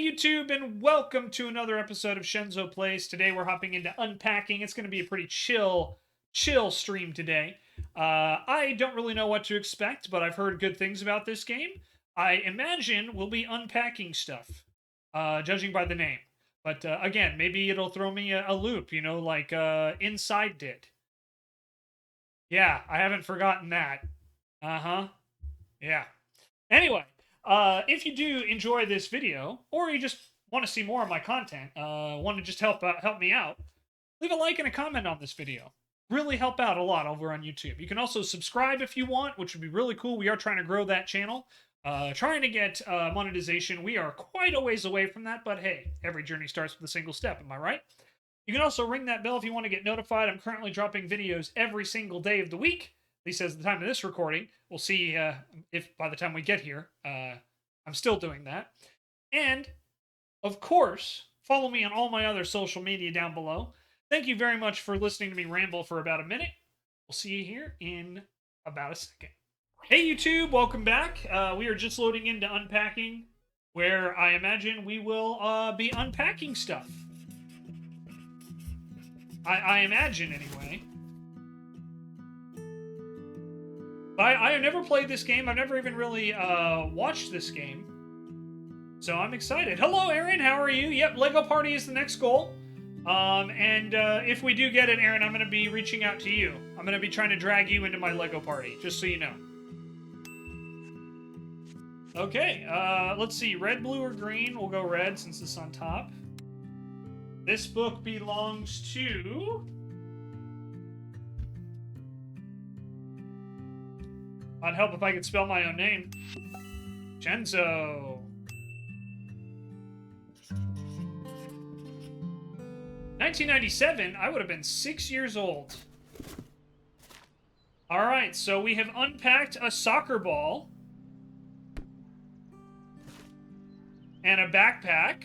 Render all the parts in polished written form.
Hey YouTube, and welcome to another episode of Shenzo Plays. Today we're hopping into Unpacking. It's going to be a pretty chill stream today. I don't really know what to expect, but I've heard good things about this game. I imagine we'll be unpacking stuff, judging by the name. But again, maybe it'll throw me a loop, you know, like Inside did. Yeah, I haven't forgotten that. Uh-huh. Yeah. Anyway, if you do enjoy this video, or you just want to see more of my content, want to just help me out, leave a like and a comment on this video. Really help out a lot over on YouTube. You can also subscribe if you want, which would be really cool. We are trying to grow that channel. Trying to get monetization. We are quite a ways away from that, but hey, every journey starts with a single step, am I right? You can also ring that bell if you want to get notified. I'm currently dropping videos every single day of the week, at least as the time of this recording. We'll see if by the time we get here, I'm still doing that. And, of course, follow me on all my other social media down below. Thank you very much for listening to me ramble for about a minute. We'll see you here in about a second. Hey YouTube, welcome back. We are just loading into Unpacking, where I imagine we will be unpacking stuff. I imagine, anyway. I have never played this game. I've never even really watched this game. So I'm excited. Hello, Aaron. How are you? Yep, Lego Party is the next goal. And if we do get it, Aaron, I'm going to be reaching out to you. I'm going to be trying to drag you into my Lego Party, just so you know. Okay, let's see. Red, blue, or green? We'll go red since it's on top. This book belongs to... I'd help if I could spell my own name. Shenzo. $1997, I would have been 6 years old. Alright, so we have unpacked a soccer ball. And a backpack.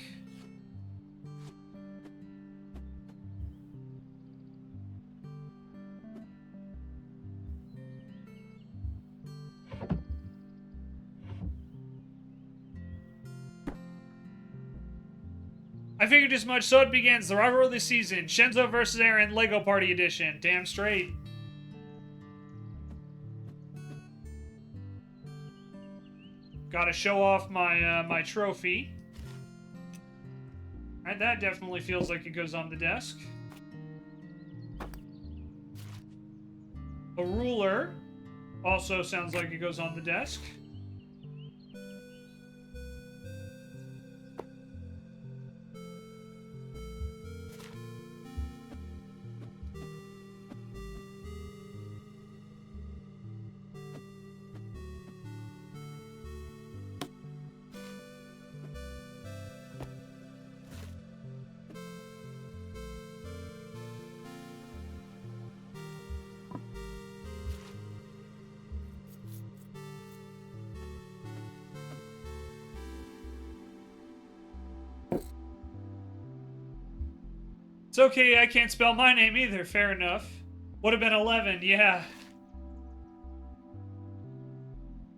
I figured as much, so it begins. The rivalry of the season. Shenzo versus Aaron, Lego Party Edition. Damn straight. Gotta show off my my trophy. Alright, that definitely feels like it goes on the desk. A ruler. Also sounds like it goes on the desk. It's okay, I can't spell my name either, fair enough. Would have been 11, yeah.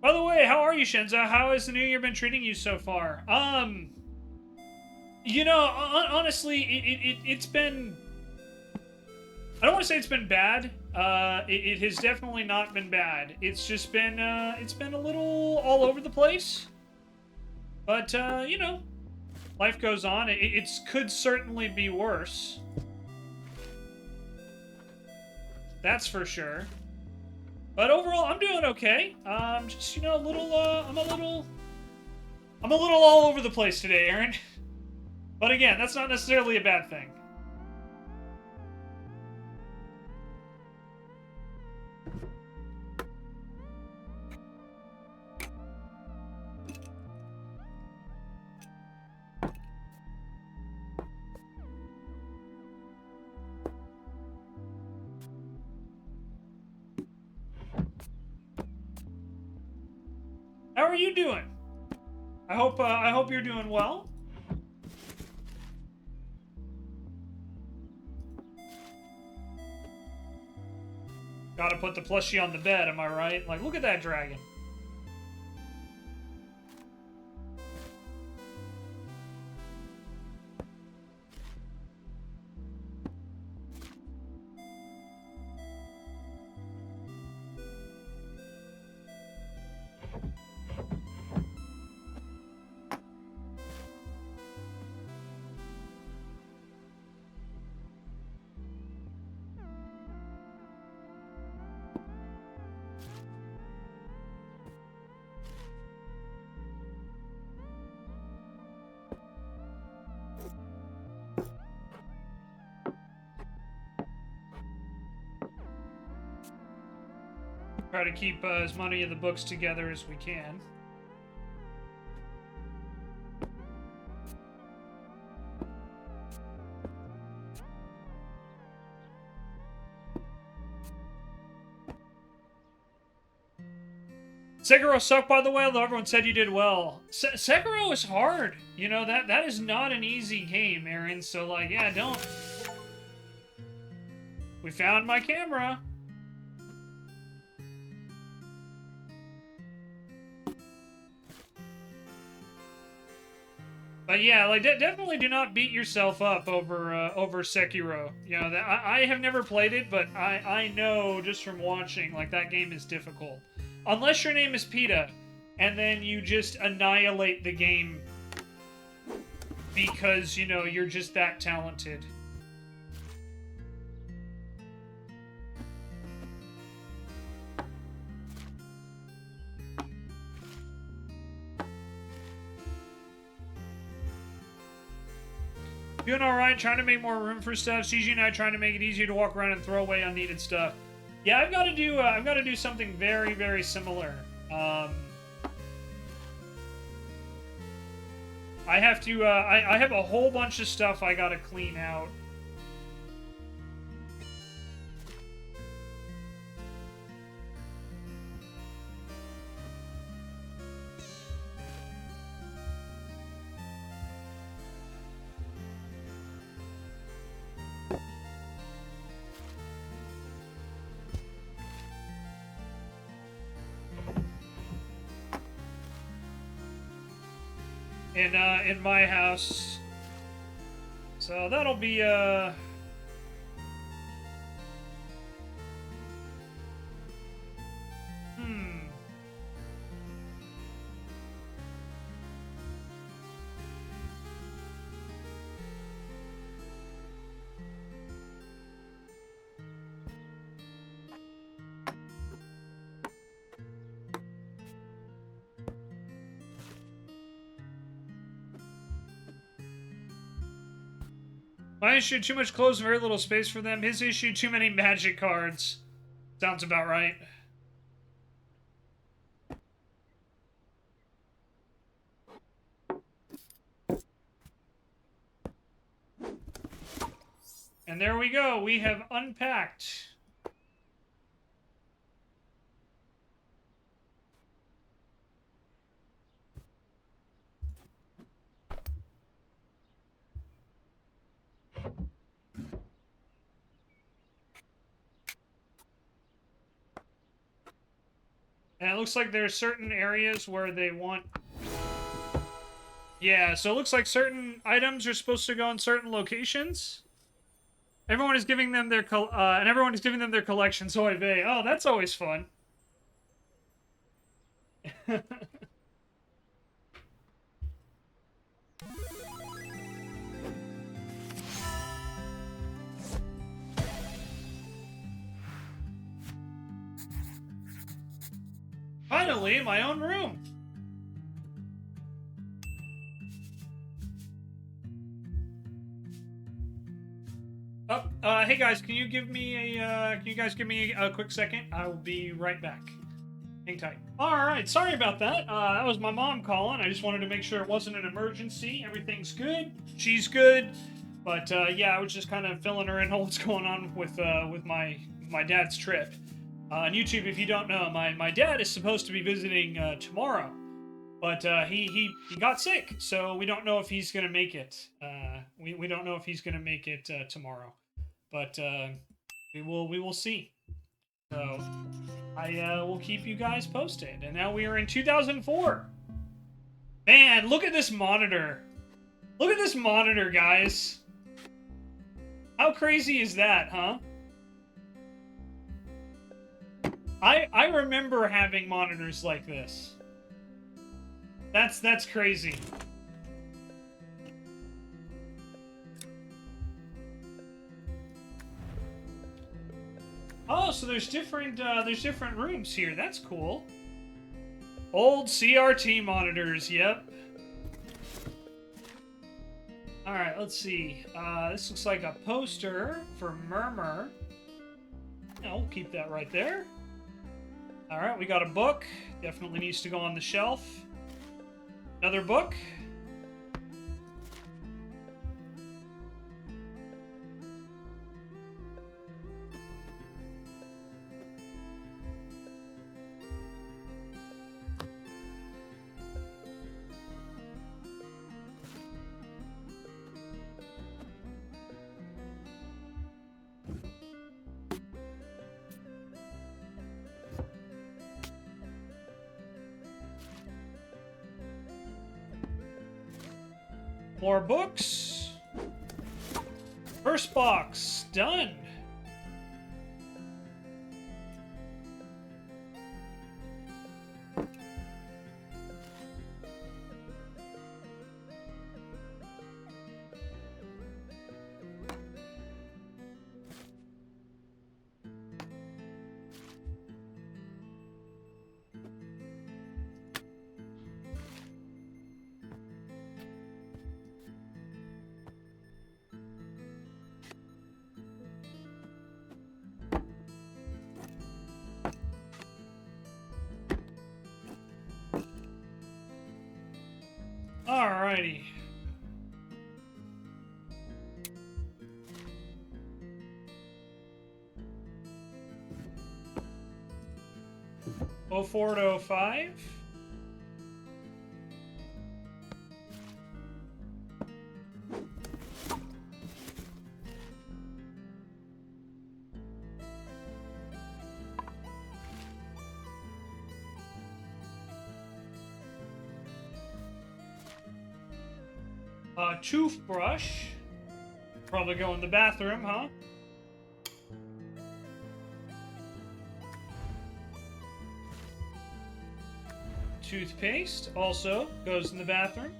By the way, how are you, Shenzo? How has the new year been treating you so far? You know, honestly, it's been... I don't want to say it's been bad. It has definitely not been bad. It's just been, it's been a little all over the place. But, you know, life goes on. It could certainly be worse. That's for sure. But overall, I'm doing okay. Just, you know, a little, I'm a little all over the place today, Aaron. But again, that's not necessarily a bad thing. How are you doing? I hope you're doing well. Gotta put the plushie on the bed, am I right? Like, look at that dragon. try to keep as many of the books together as we can. Sekiro sucked, by the way, although everyone said you did well. Sekiro is hard. You know, that is not an easy game, Aaron. So, like, yeah, don't... We found my camera. But yeah, like, definitely do not beat yourself up over Sekiro. You know, I have never played it, but I know just from watching, like, that game is difficult. Unless your name is PETA, and then you just annihilate the game because, you know, you're just that talented. Doing alright, trying to make more room for stuff. CG and I trying to make it easier to walk around and throw away unneeded stuff. Yeah, I've got to do something very, very similar. I have to, I have a whole bunch of stuff I gotta clean out. In my house. So that'll be, My issue, too much clothes, very little space for them. His issue, too many magic cards. Sounds about right. And there we go. We have unpacked. And it looks like there's certain areas where they want... Yeah, so it looks like certain items are supposed to go in certain locations. Everyone is giving them their everyone is giving them their collections. Oy vey. Oh, that's always fun. Finally, my own room. Oh, hey guys, can you guys give me a quick second? I will be right back. Hang tight. Alright, sorry about that. That was my mom calling. I just wanted to make sure it wasn't an emergency. Everything's good. She's good. But, yeah, I was just kind of filling her in on what's going on with my dad's trip. On YouTube, if you don't know, my dad is supposed to be visiting, tomorrow. But, he got sick, so we don't know if he's gonna make it. We don't know if he's gonna make it, tomorrow. But, we will see. So, I will keep you guys posted. And now we are in 2004. Man, look at this monitor. Look at this monitor, guys. How crazy is that, huh? I remember having monitors like this. That's crazy. Oh, so there's different rooms here. That's cool. Old CRT monitors, yep. Alright, let's see. This looks like a poster for Murmur. Yeah, we'll keep that right there. Alright, we got a book. Definitely needs to go on the shelf. Another book. More books. First box. Done. Alrighty. Oh 04 to 05. Toothbrush. Probably go in the bathroom, huh? Toothpaste also goes in the bathroom.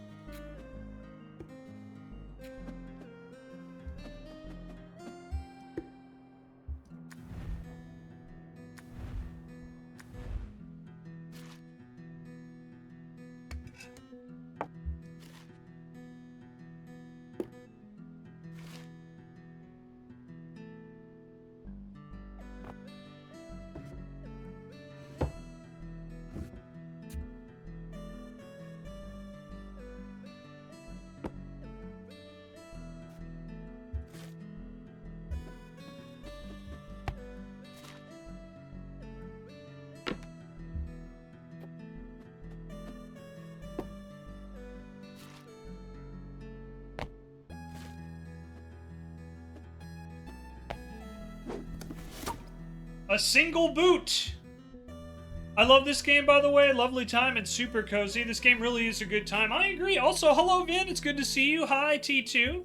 A single boot. I love this game, by the way. Lovely time and super cozy. This game really is a good time. I agree. Also, hello, Vin. It's good to see you. Hi, T2.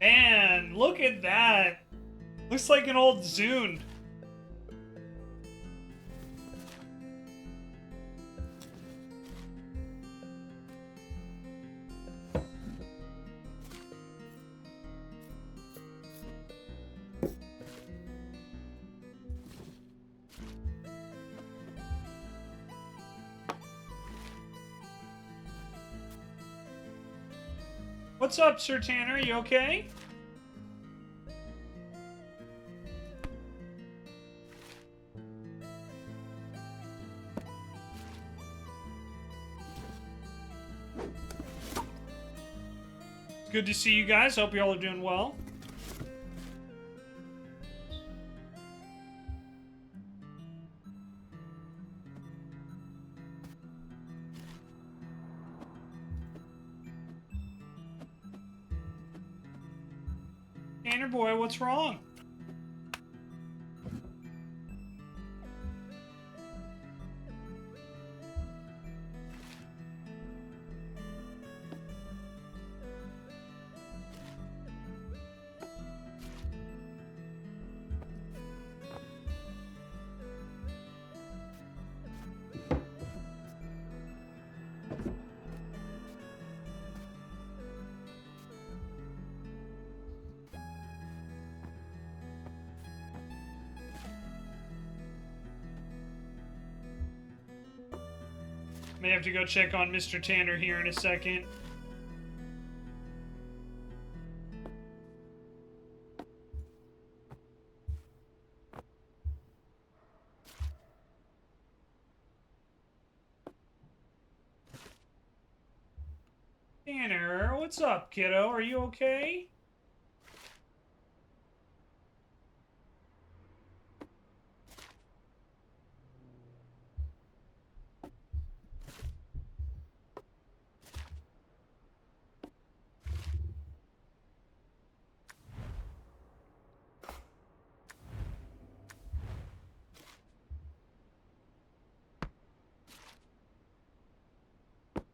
Man, look at that. Looks like an old Zune. What's up, Sir Tanner? You okay? Good to see you guys. Hope you all are doing well. Tanner boy, what's wrong? May have to go check on Mr. Tanner here in a second. Tanner, what's up, kiddo? Are you okay?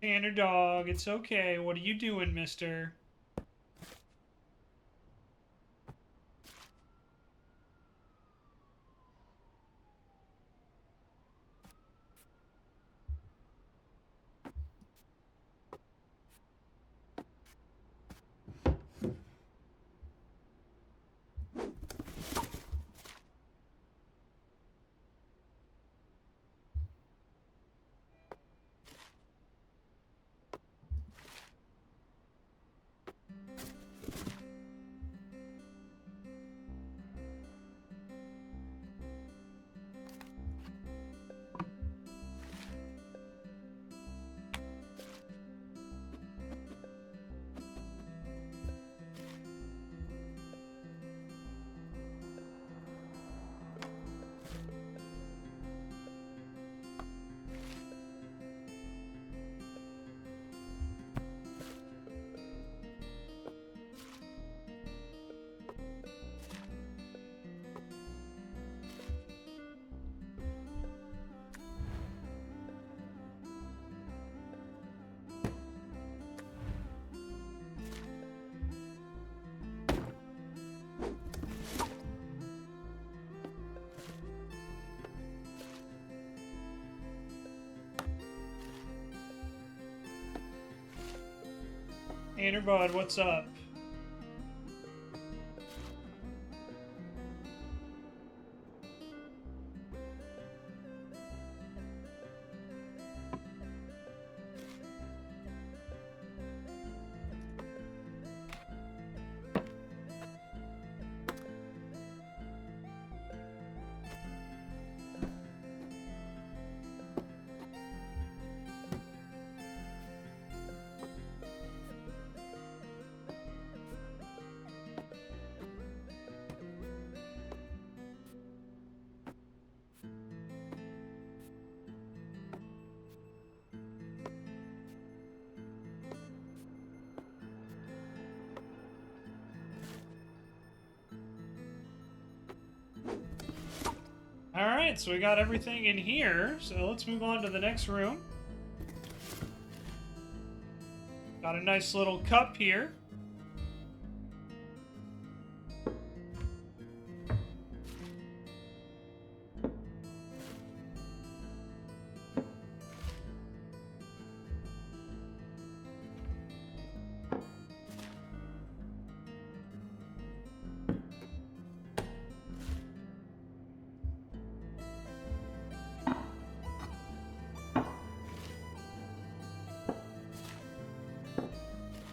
Tanner dog, it's okay. What are you doing, mister? Tanner bud, what's up? Alright, so we got everything in here. So let's move on to the next room. Got a nice little cup here.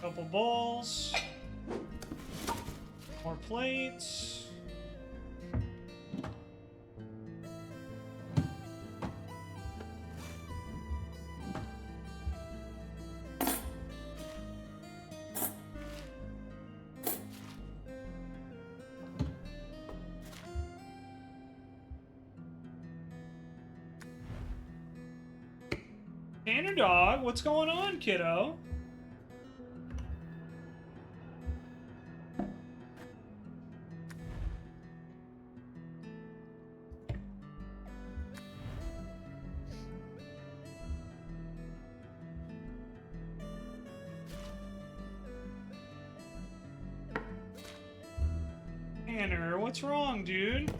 Couple bowls. More plates. Tanner dog, what's going on, kiddo? Tanner, what's wrong, dude?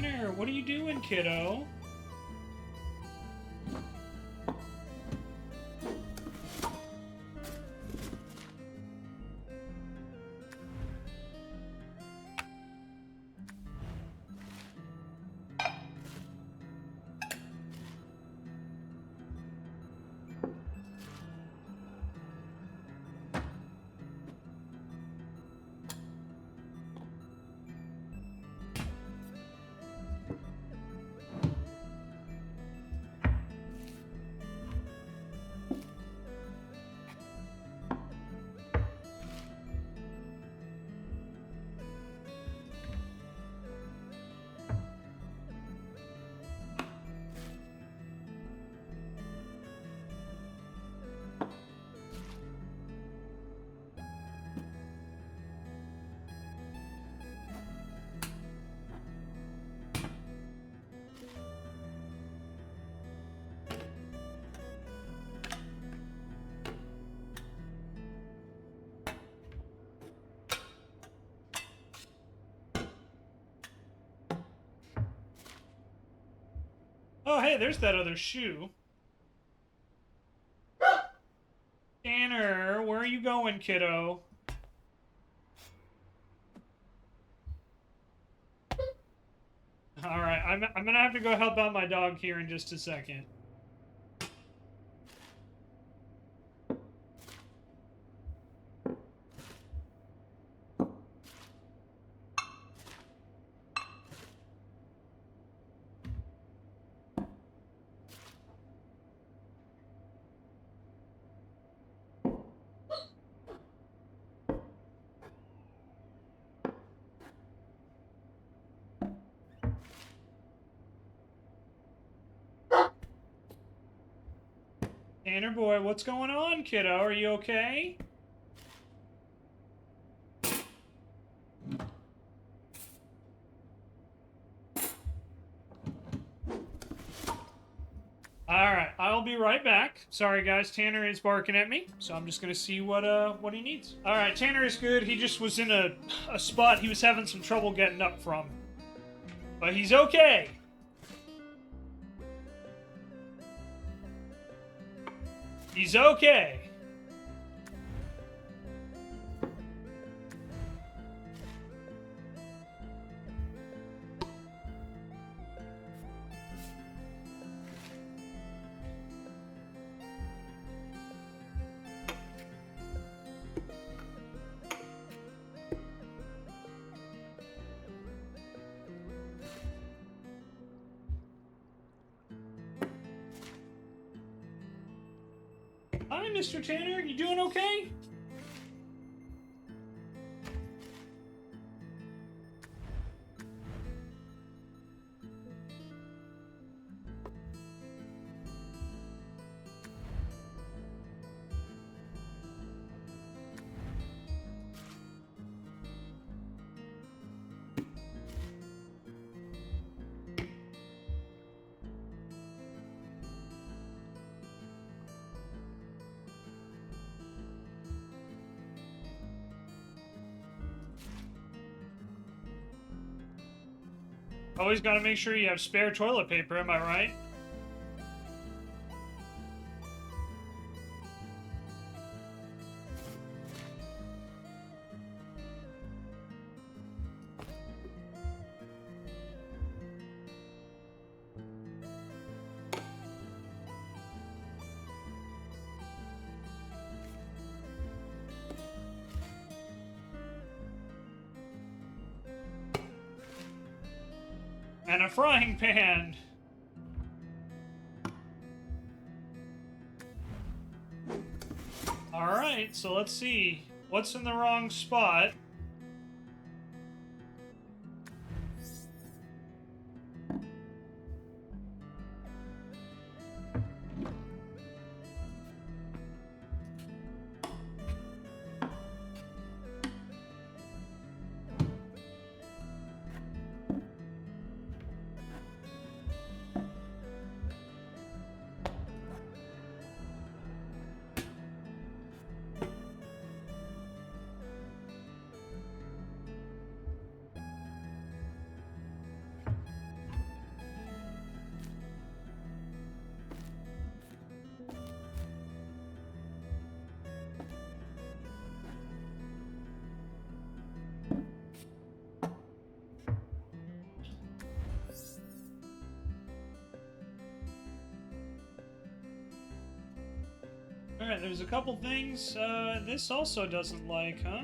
Tanner, what are you doing, kiddo? Oh, hey, there's that other shoe. Tanner, where are you going, kiddo? All right, I'm gonna have to go help out my dog here in just a second. Tanner boy, what's going on, kiddo? Are you okay? Alright, I'll be right back. Sorry guys, Tanner is barking at me, so I'm just gonna see what he needs. Alright, Tanner is good. He just was in a spot he was having some trouble getting up from. But he's okay. He's okay. Hi, Mr. Tanner. You doing okay? Always gotta make sure you have spare toilet paper, am I right? And a frying pan. Alright, so let's see. What's in the wrong spot? Alright, there's a couple things this also doesn't like, huh?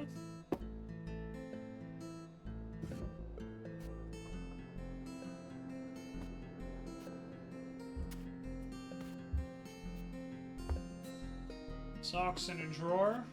Socks in a drawer.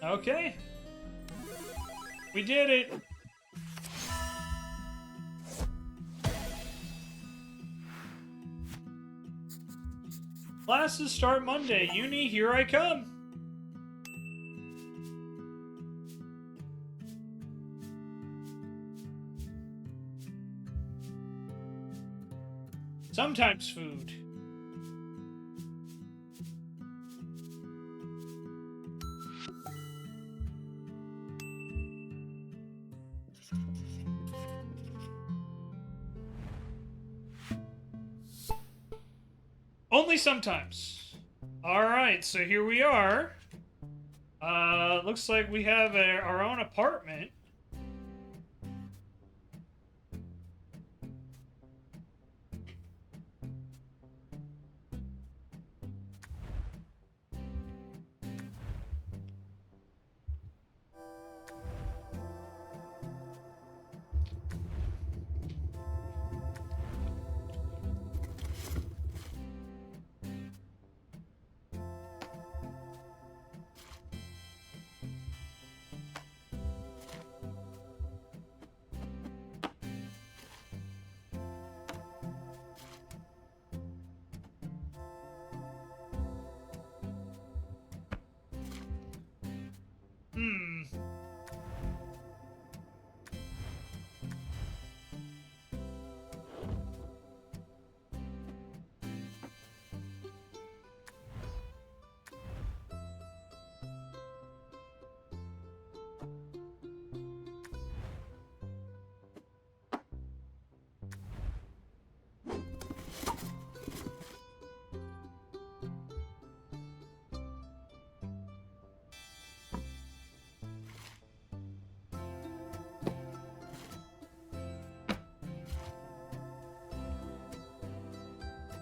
Okay. We did it. Classes start Monday. Uni, here I come. Sometimes food. Only sometimes. Alright, so here we are. Looks like we have our own apartment.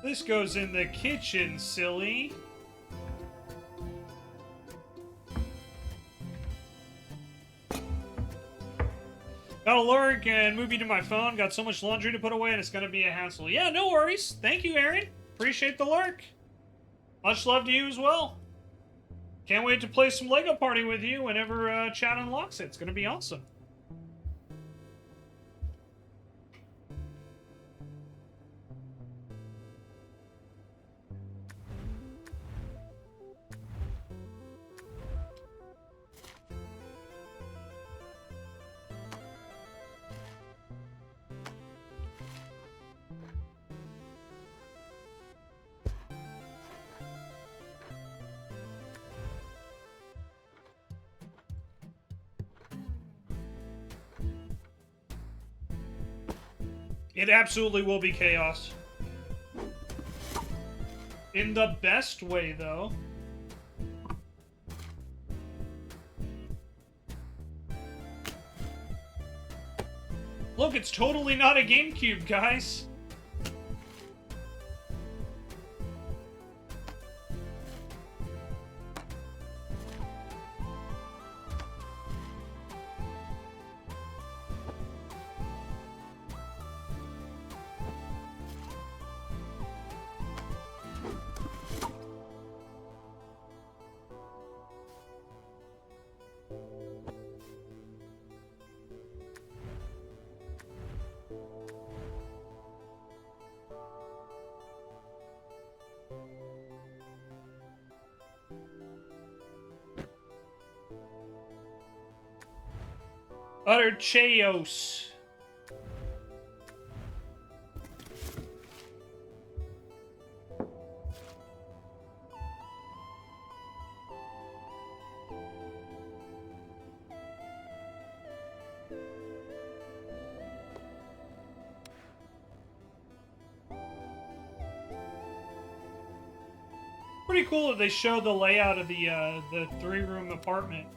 This goes in the kitchen, silly. Got a lurk and movie to my phone. Got so much laundry to put away and it's gonna be a hassle. Yeah, no worries. Thank you, Aaron. Appreciate the lurk. Much love to you as well. Can't wait to play some Lego Party with you whenever chat unlocks it. It's gonna be awesome. It absolutely will be chaos. In the best way, though. Look, it's totally not a GameCube, guys. Utter chaos. Pretty cool that they show the layout of the 3-room apartment.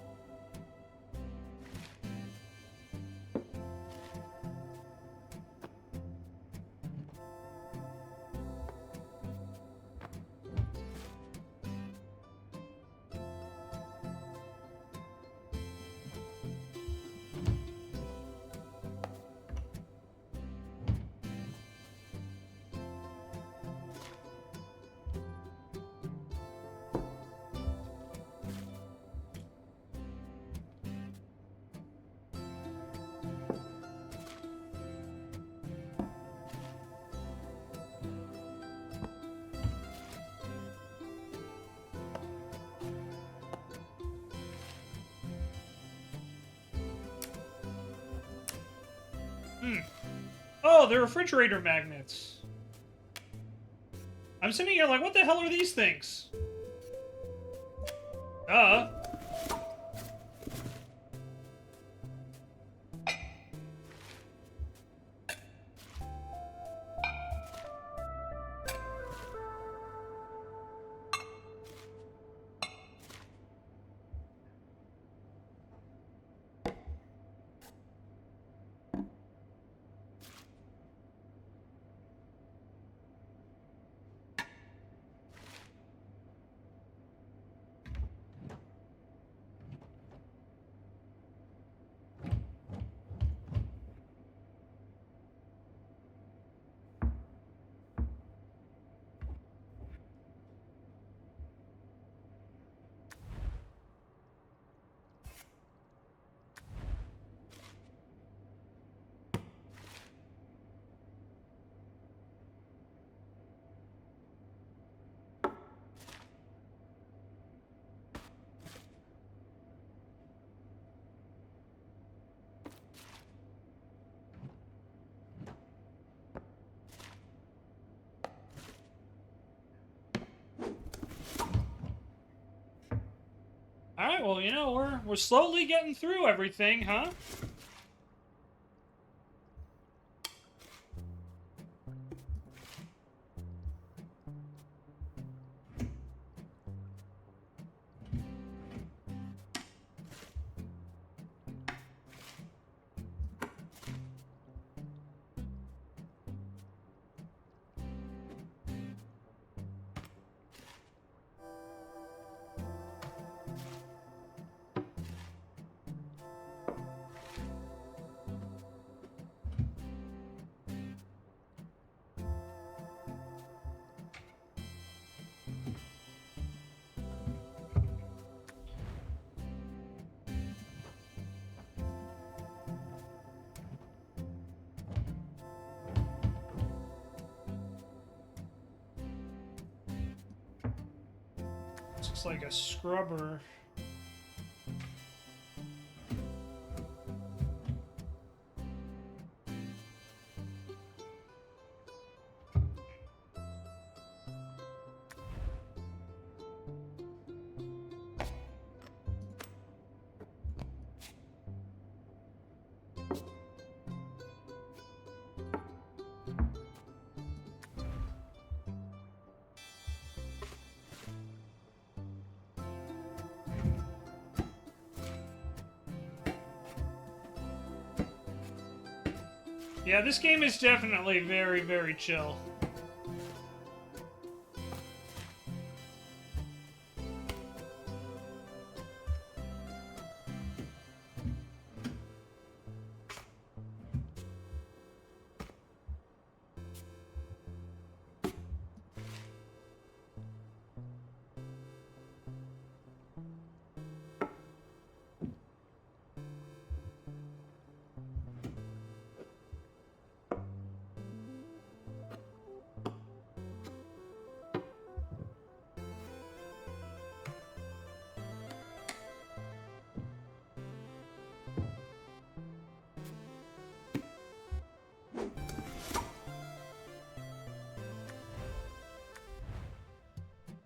Oh, they're refrigerator magnets. I'm sitting here like, what the hell are these things? All right, well, you know, we're slowly getting through everything, huh? Looks like a scrubber. Yeah, this game is definitely very, very chill.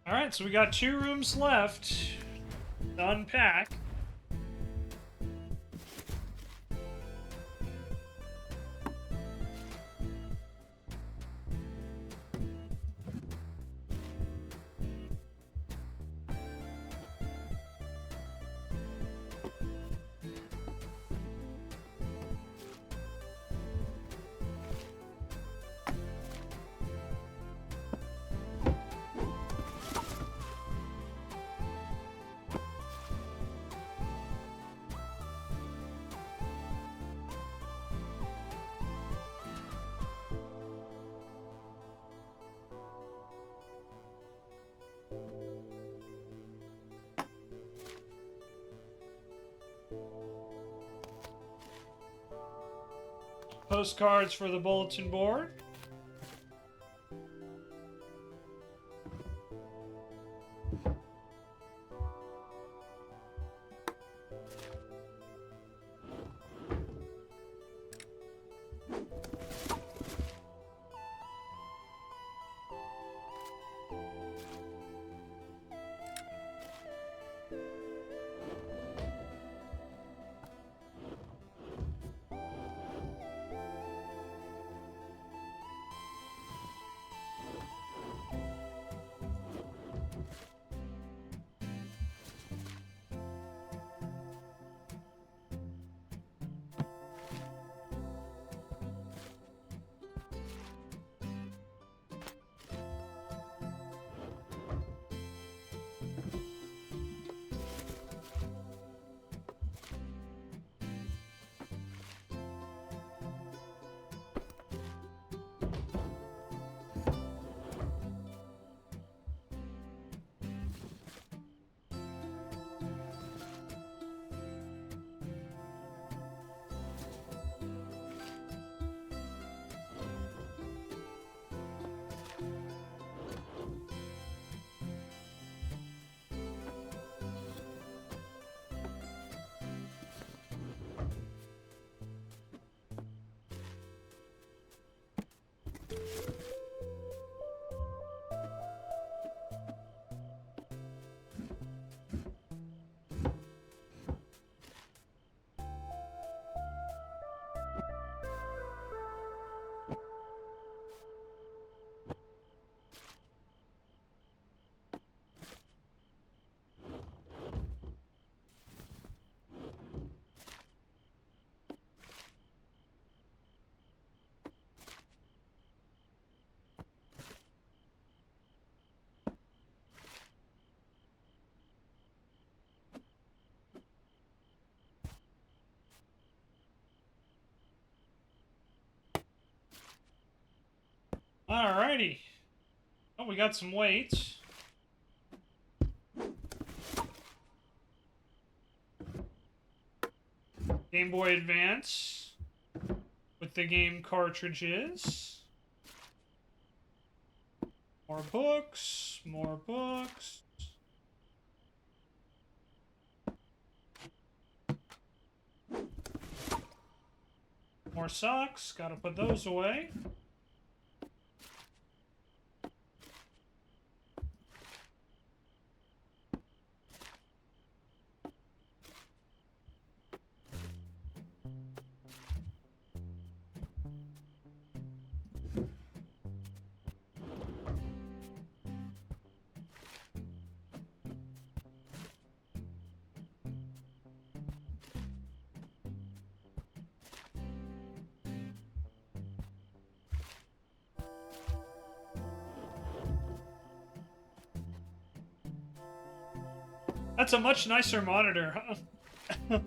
Alright, so we got 2 rooms left to unpack. postcards for the bulletin board. Alrighty. Oh, we got some weights. Game Boy Advance with the game cartridges. More books, more books. More socks, gotta put those away. That's a much nicer monitor, huh?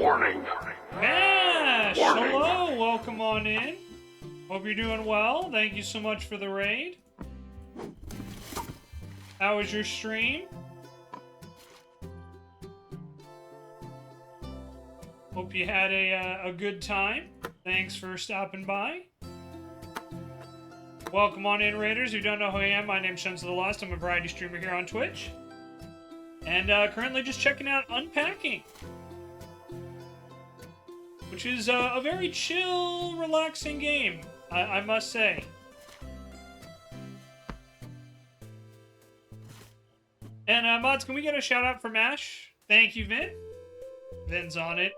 Warning. Mash! Warning. Hello, welcome on in. Hope you're doing well. Thank you so much for the raid. How was your stream? Hope you had a good time. Thanks for stopping by. Welcome on in, Raiders. Who don't know who I am, my name's Shenzo the Lost. I'm a variety streamer here on Twitch. And currently just checking out Unpacking, which is a very chill, relaxing game, I must say. And mods, can we get a shout out for Mash? Thank you, Vin. Vin's on it.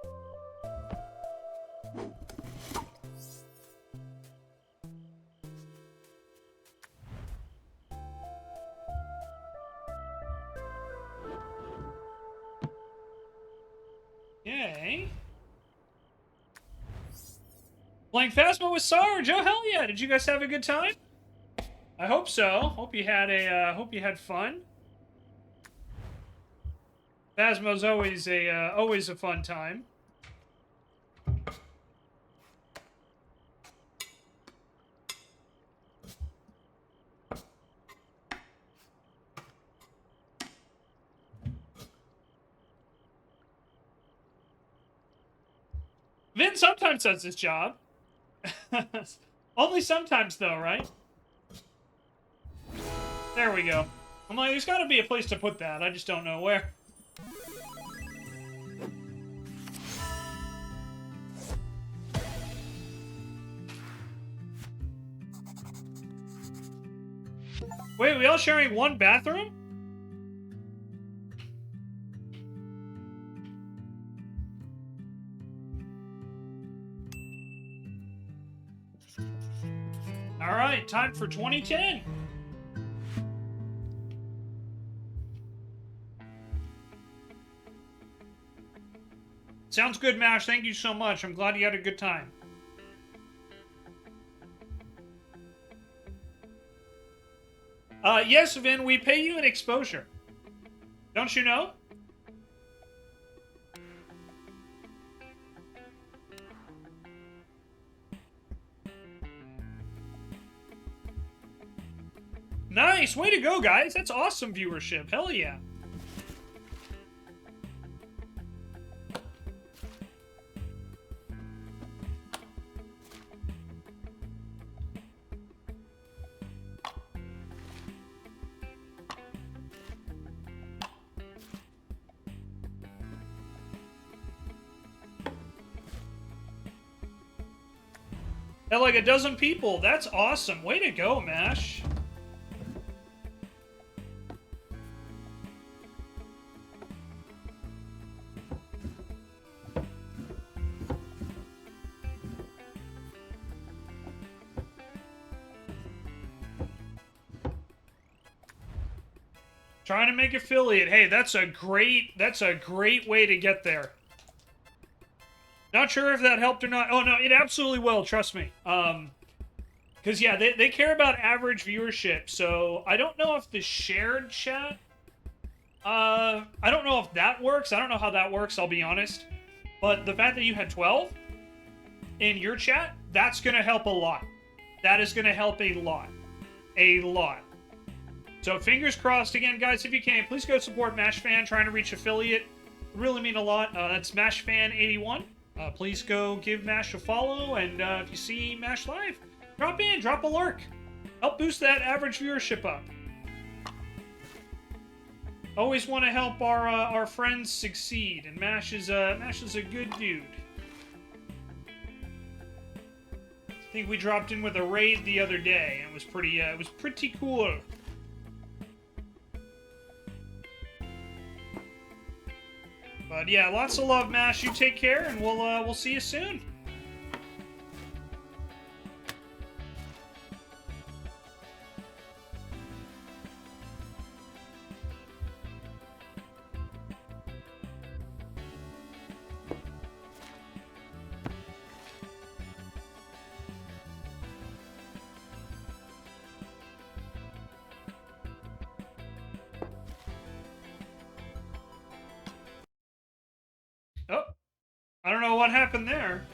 Yay. Playing Phasma with Sarge. Oh hell yeah! Did you guys have a good time? I hope so. Hope you had fun. Phasma's always a fun time. Vin sometimes does his job. Only sometimes, though, right? There we go. I'm like, there's got to be a place to put that. I just don't know where. Wait, we all sharing one bathroom? Alright, time for 2010. Sounds good, Mash. Thank you so much. I'm glad you had a good time. Yes, Vin, we pay you an exposure. Don't you know? Nice! Way to go, guys! That's awesome viewership. Hell yeah. Had like a dozen people. That's awesome. Way to go, Mash. Trying to make affiliate. Hey, that's a great way to get there. Not sure if that helped or not. Oh, no, it absolutely will. Trust me. Because, yeah, they care about average viewership. So, I don't know if the shared chat... I don't know if that works. I don't know how that works, I'll be honest. But the fact that you had 12 in your chat, that's going to help a lot. That is going to help a lot. A lot. So, fingers crossed. Again, guys, if you can, please go support MashFan, trying to reach affiliate. Would really mean a lot. That's MashFan81. Please go give Mash a follow, and if you see Mash live, drop in, drop a lurk. Help boost that average viewership up. Always want to help our friends succeed, and Mash is a good dude. I think we dropped in with a raid the other day, and it was pretty cool. But yeah, lots of love, Mash. You take care, and we'll see you soon. Oh. I don't know what happened there.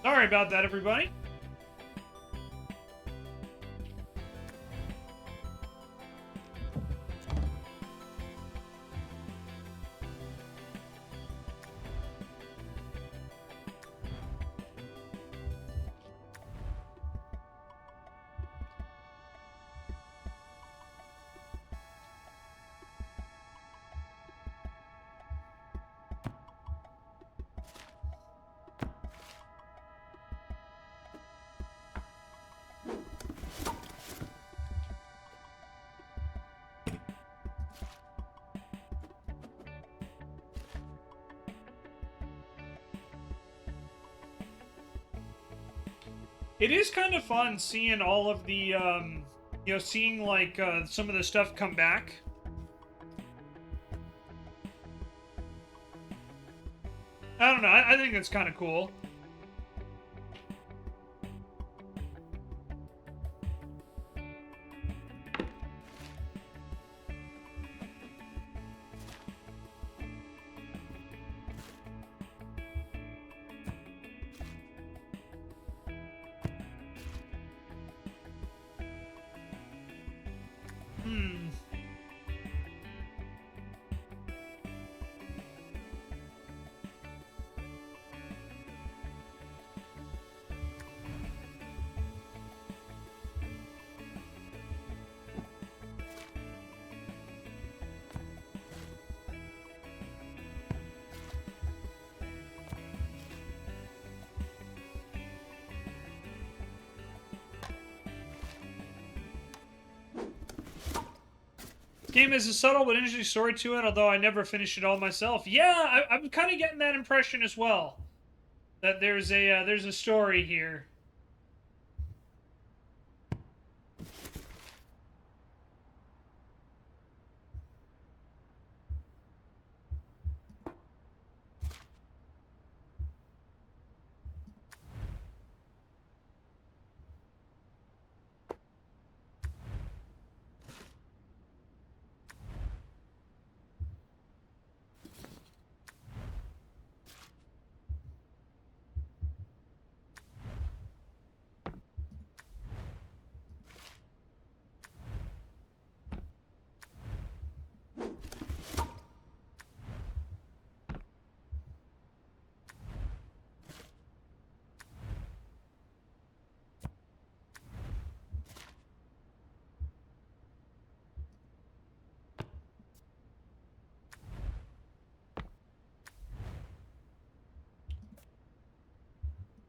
Sorry about that, everybody. It is kind of fun seeing all of the, you know, seeing like some of the stuff come back. I don't know. I think that's kind of cool. Game has a subtle but interesting story to it, although I never finished it all myself. Yeah, I'm kind of getting that impression as well. That there's a story here.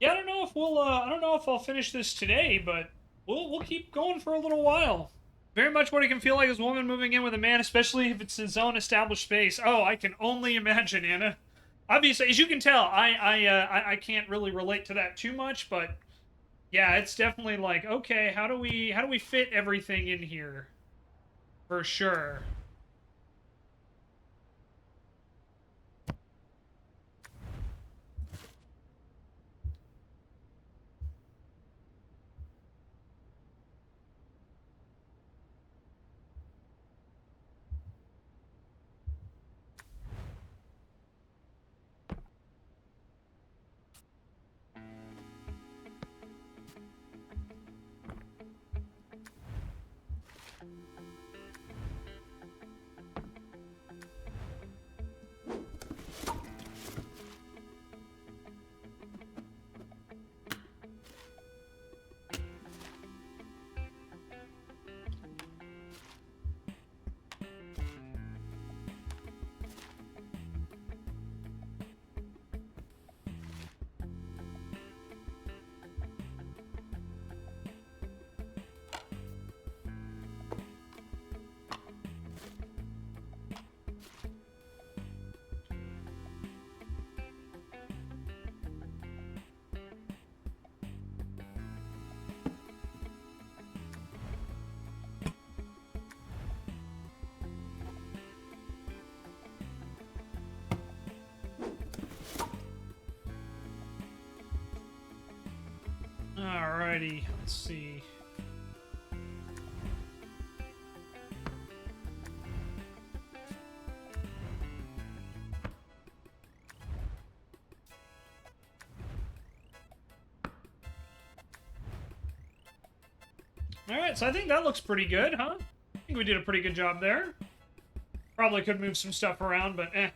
Yeah, I don't know if we'll. I don't know if I'll finish this today, but we'll keep going for a little while. Very much what it can feel like is a woman moving in with a man, especially if it's his own established space. Oh, I can only imagine, Anna. Obviously, as you can tell, I can't really relate to that too much, but yeah, it's definitely like, okay, how do we fit everything in here? For sure. Alrighty, let's see. Alright, so I think that looks pretty good, huh? I think we did a pretty good job there. Probably could move some stuff around, but eh.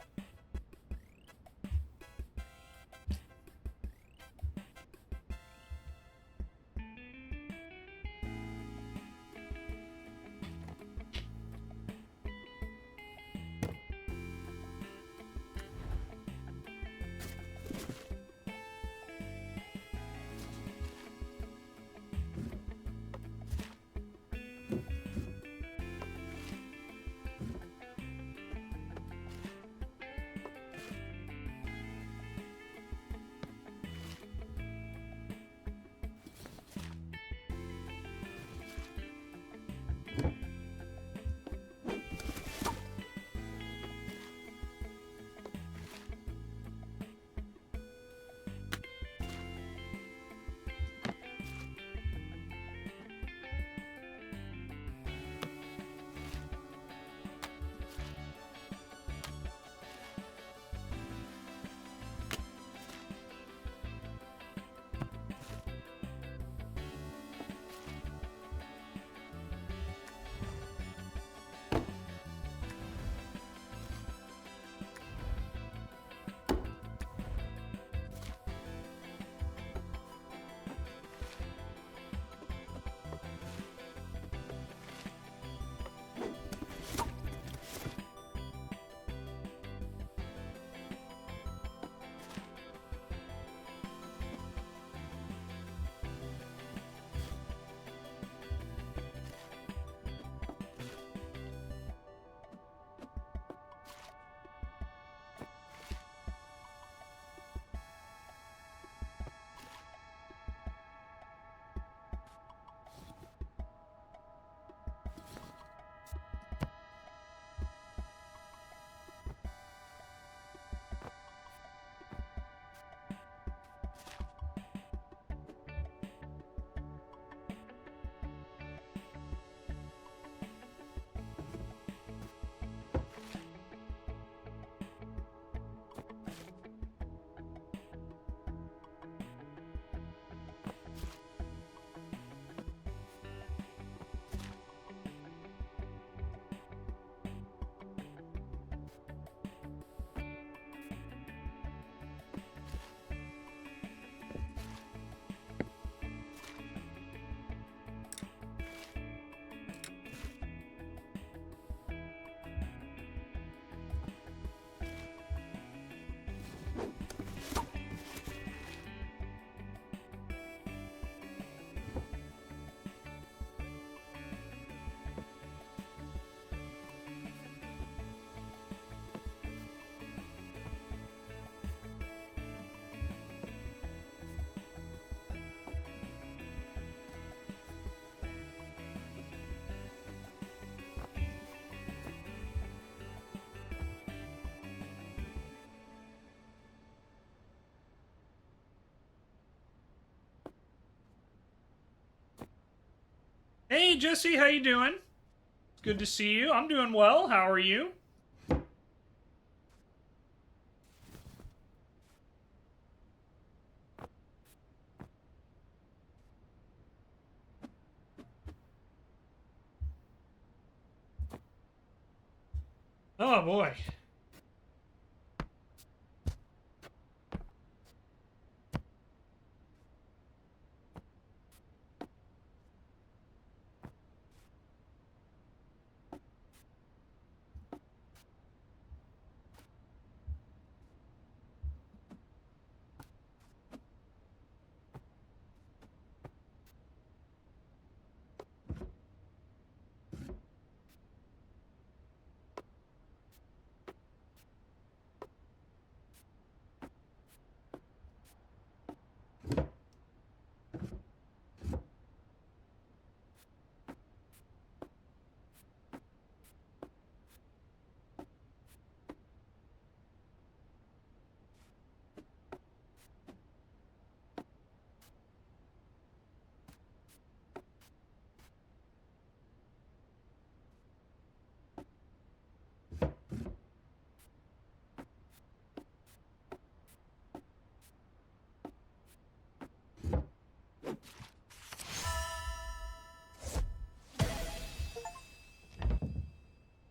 Hey, Jesse, how you doing? Good to see you. I'm doing well. How are you? Oh, boy.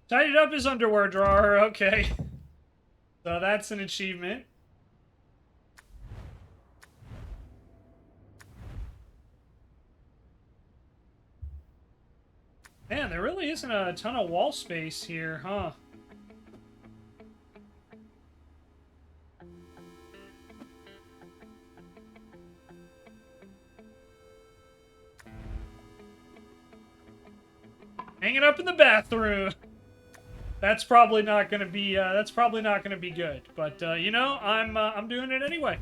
Tidied up his underwear drawer. Okay. So that's an achievement. Man, there really isn't a ton of wall space here, huh? Hang it up in the bathroom. That's probably not gonna be. That's probably not gonna be good. But you know, I'm doing it anyway.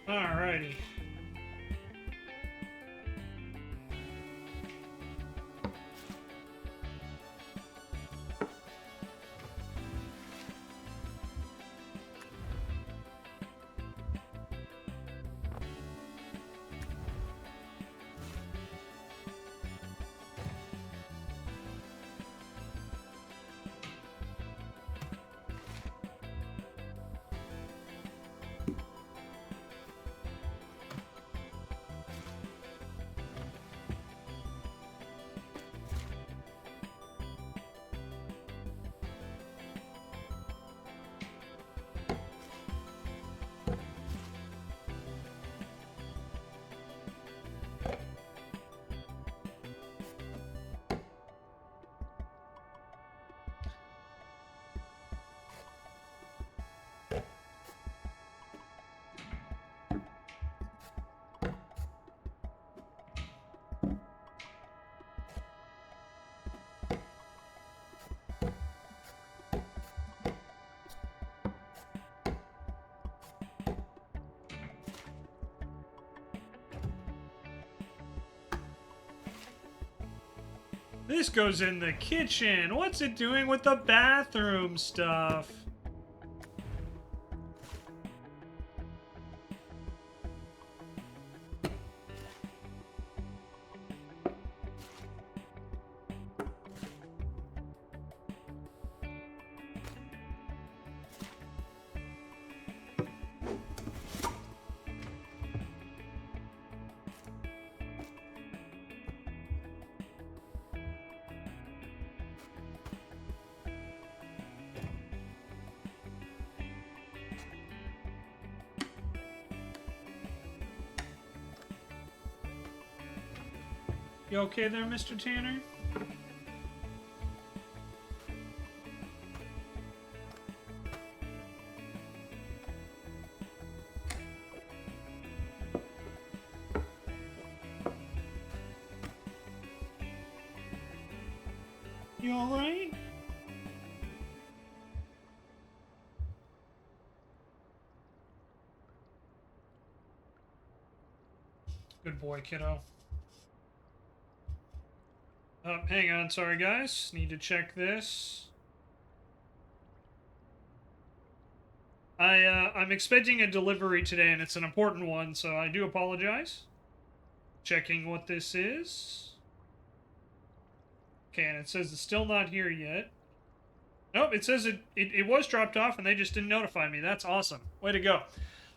Alrighty. This goes in the kitchen. What's it doing with the bathroom stuff? You okay there, Mr. Tanner? You alright? Good boy, kiddo. Hang on, sorry guys. Need to check this. I'm expecting a delivery today, and it's an important one, so I do apologize. Checking what this is. Okay, and it says it's still not here yet. Nope, it says it was dropped off, and they just didn't notify me. That's awesome. Way to go.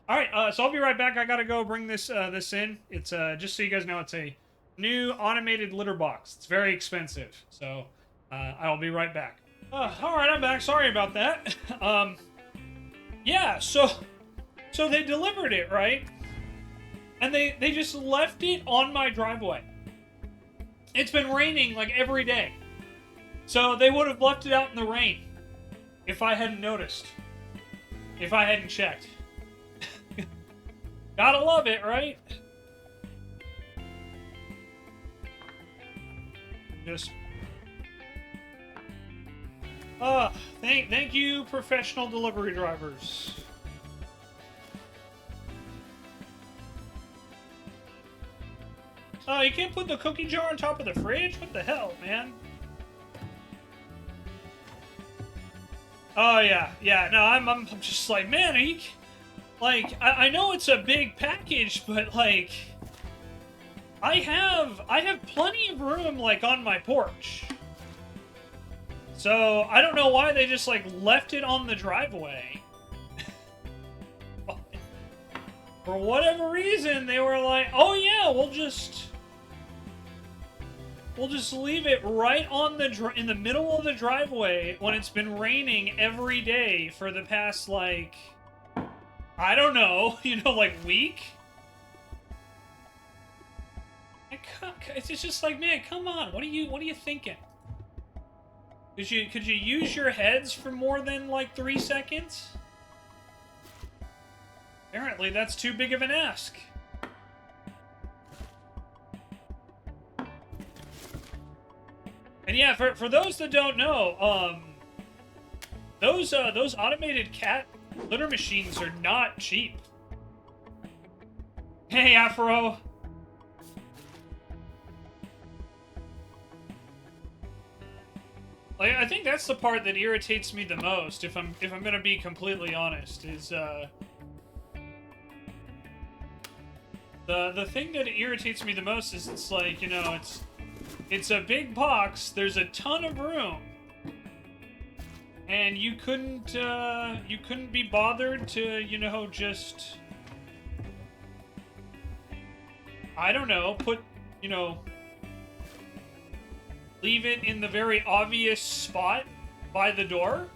All right, so I'll be right back. I gotta go bring this this in. It's just so you guys know, it's a new automated litter box. It's very expensive, so I'll be right back. All right, I'm back. Sorry about that. Yeah, so they delivered it, right? And they just left it on my driveway. It's been raining like every day. So they would have left it out in the rain if I hadn't noticed. If I hadn't checked. Gotta love it, right? Just thank you, professional delivery drivers. Oh, you can't put the cookie jar on top of the fridge? What the hell, man? Oh, yeah, no, I'm just like, man, are you... Like, I know it's a big package, but, like... I have plenty of room, like, on my porch. So, I don't know why they just, like, left it on the driveway. For whatever reason, they were like, oh yeah, we'll just leave it right on in the middle of the driveway when it's been raining every day for the past, like, I don't know, like, week? It's just like, man, come on, what are you thinking? Could you use your heads for more than, like, 3 seconds? Apparently, that's too big of an ask. And yeah, for those that don't know, those automated cat litter machines are not cheap. Hey, Afro. Like, I think that's the part that irritates me the most, if I'm gonna be completely honest, is the thing that irritates me the most is it's like, it's a big box, there's a ton of room, and you couldn't be bothered to, just, I don't know, leave it in the very obvious spot by the door?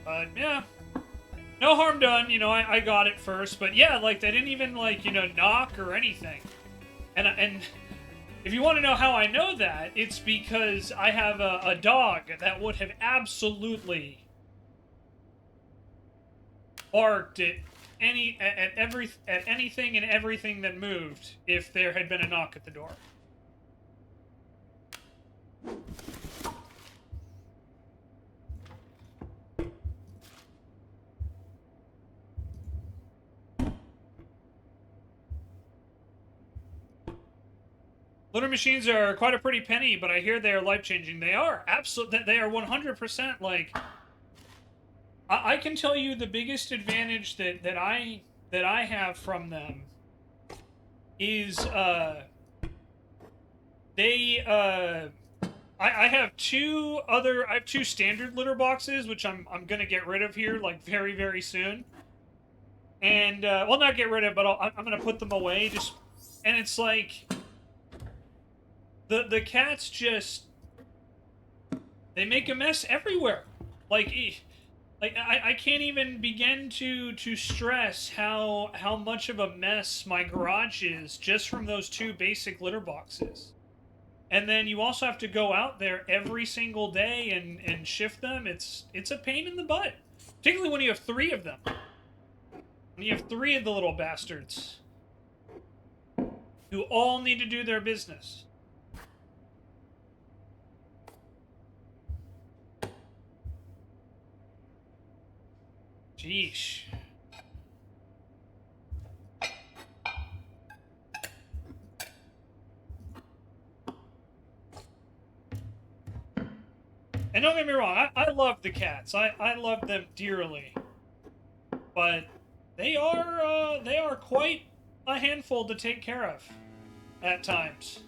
But, yeah. No harm done, I got it first, but yeah, like, they didn't even, like, knock or anything. And if you want to know how I know that, it's because I have a dog that would have absolutely barked at anything and everything that moved if there had been a knock at the door. Litter machines are quite a pretty penny, but I hear they are life-changing. They are. Absolutely. They are 100%, like... I can tell you the biggest advantage that I have from them is, I have two standard litter boxes, which I'm gonna get rid of here, like, very, very soon. And, well, not get rid of, but I'm gonna put them away, and it's like... The cats just... They make a mess everywhere. Like, I can't even begin to stress how much of a mess my garage is just from those two basic litter boxes. And then you also have to go out there every single day and shift them. It's a pain in the butt. Particularly when you have 3 of them. When you have 3 of the little bastards. Who all need to do their business. Sheesh. And don't get me wrong, I love the cats. I love them dearly. But they are quite a handful to take care of at times.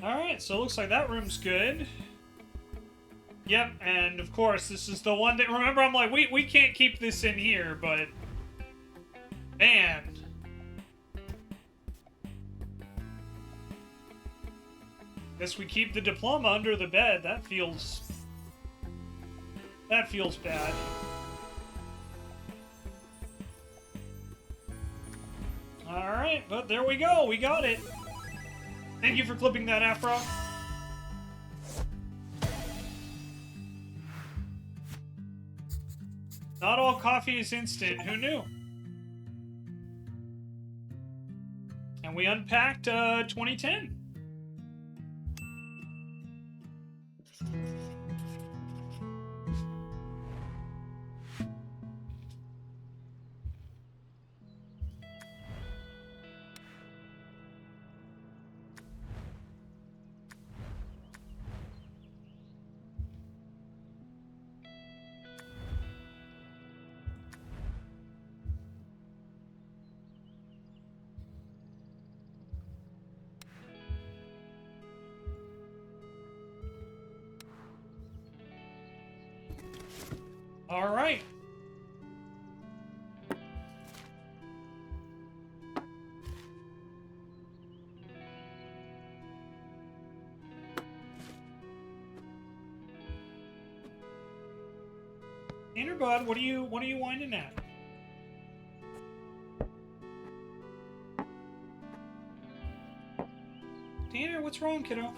Alright, so it looks like that room's good. Yep, and of course, this is the one that... Remember, I'm like, we can't keep this in here, but... Man. Guess we keep the diploma under the bed. That feels... That feels bad. Alright, but there we go. We got it. Thank you for clipping that afro. Not all coffee is instant. Who knew? And we unpacked 2010. All right. Tanner, bud, what are you whining at? Tanner, what's wrong, kiddo?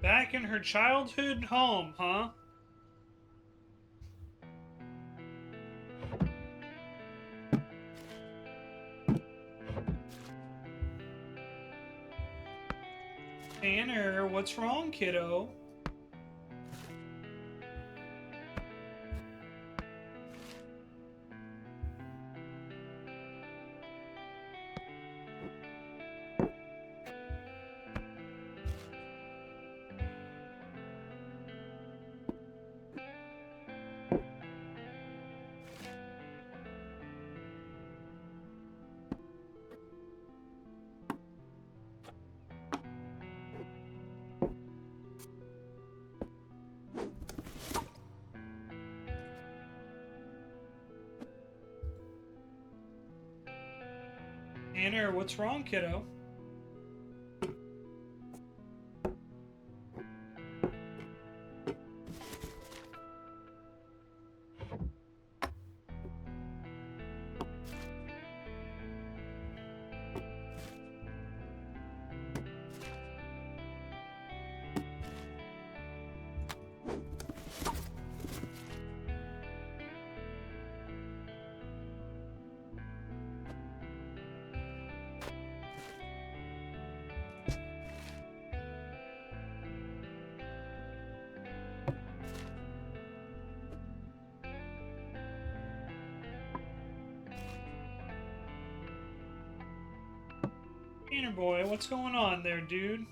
Back in her childhood home, huh? Tanner, what's wrong, kiddo? Tanner, what's wrong, kiddo? Tanner boy, what's going on there, dude?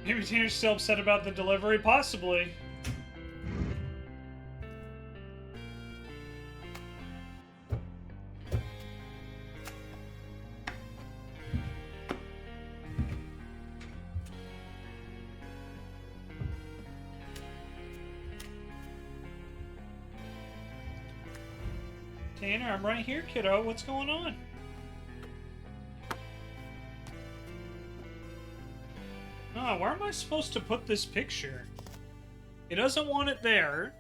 Maybe Tanner's still upset about the delivery? Possibly. Tanner, I'm right here, kiddo. What's going on? Oh, where am I supposed to put this picture? It doesn't want it there.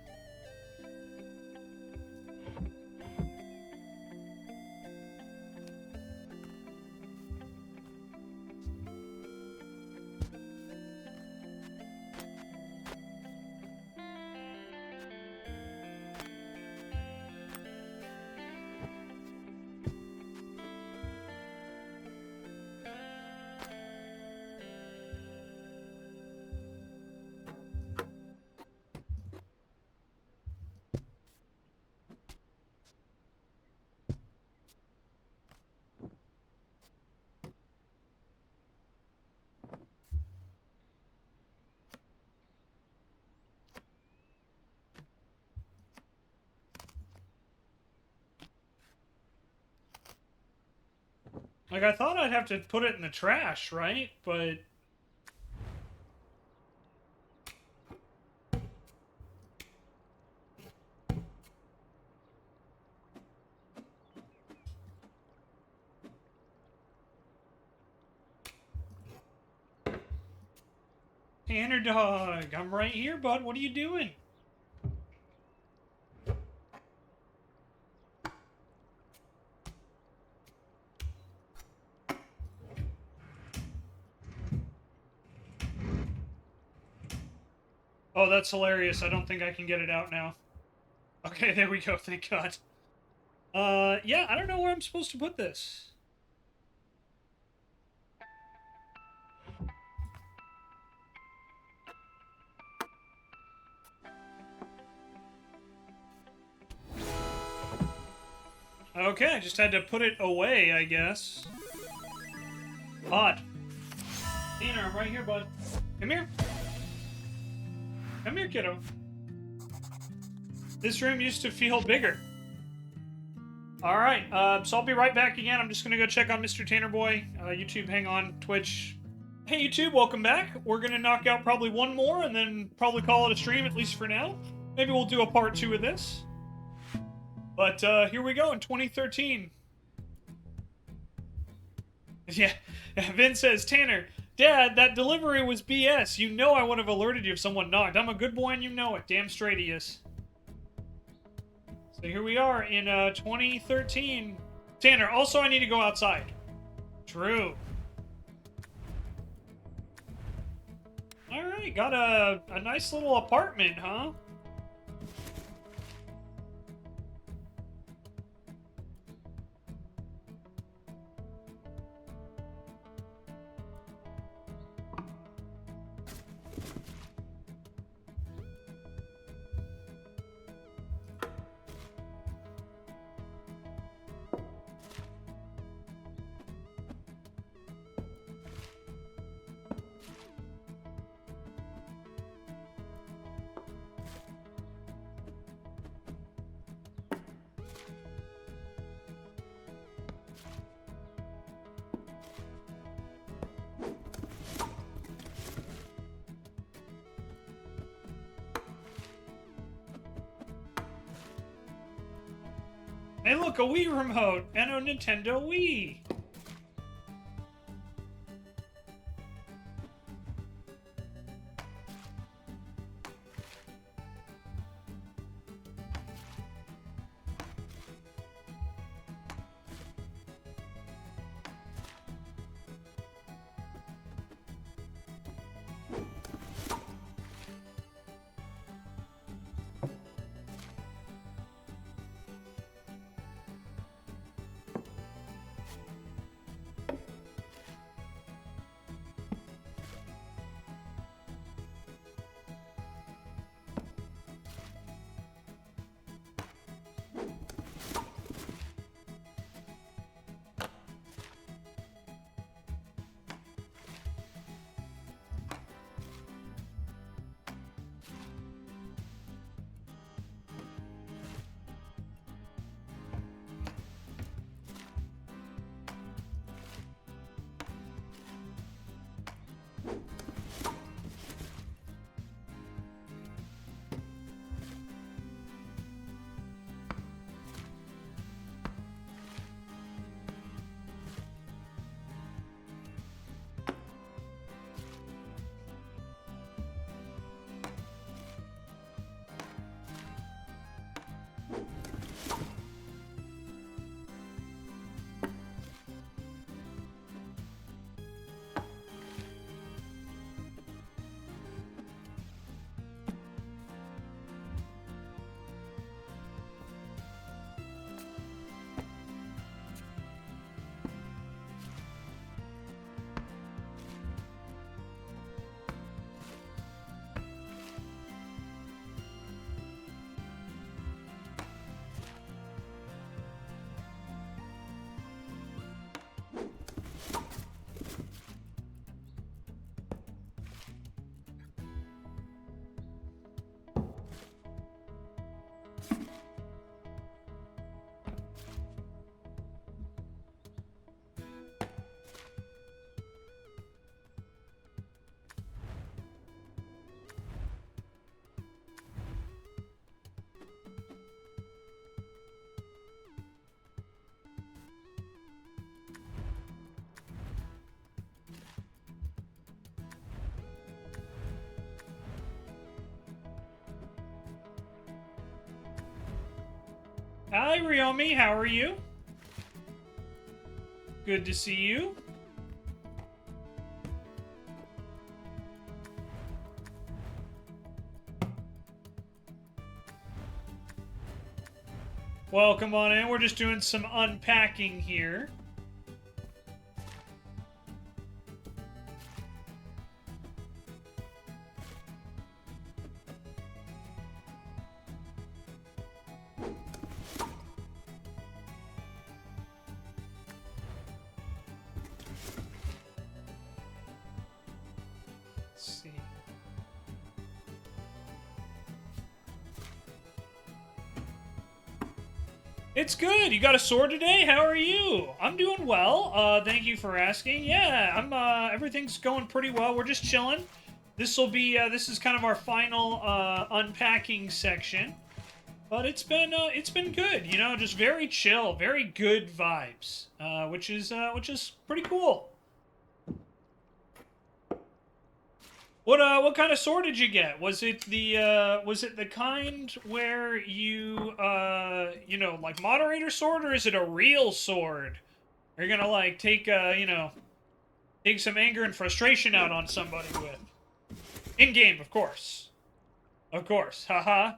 Like, I thought I'd have to put it in the trash, right? But... Tanner dog, I'm right here, bud. What are you doing? Oh, that's hilarious. I don't think I can get it out now. Okay, there we go. Thank God. Yeah, I don't know where I'm supposed to put this. Okay, I just had to put it away, I guess. Odd. Tanner, I'm right here, bud. Come here. Come here, kiddo. This room used to feel bigger. Alright, so I'll be right back again. I'm just gonna go check on Mr. Tanner Boy. YouTube, hang on. Twitch. Hey, YouTube, welcome back. We're gonna knock out probably one more and then probably call it a stream, at least for now. Maybe we'll do a part 2 of this. But, here we go in 2013. Yeah, Vin says, Tanner, Dad, that delivery was BS. You know I would have alerted you if someone knocked. I'm a good boy and you know it. Damn straight he is. So here we are in 2013. Tanner, also I need to go outside. True. Alright, got a nice little apartment, huh? Hey look, a Wii remote and a Nintendo Wii. Hi, Ryomi. How are you? Good to see you. Welcome on in. We're just doing some unpacking here. Let's see. It's good. You got a sword today? How are you? I'm doing well. Thank you for asking. Yeah, I'm everything's going pretty well. We're just chilling. This will be this is kind of our final unpacking section. But it's been good, you know, just very chill, very good vibes, which is pretty cool. What kind of sword did you get? Was it the kind where you you know, like moderator sword, or is it a real sword? You're gonna like take you know, take some anger and frustration out on somebody with. In game, of course. Of course. Haha.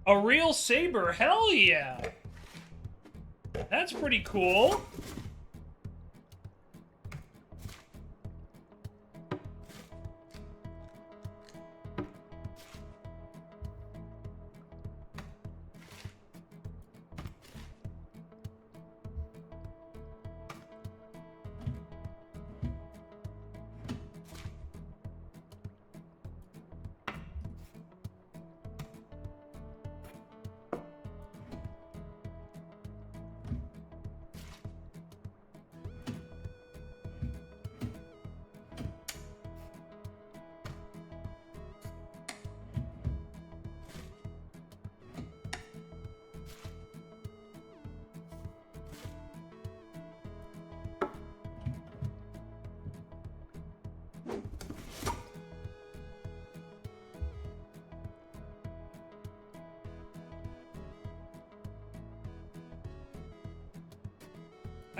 A real saber, hell yeah! That's pretty cool.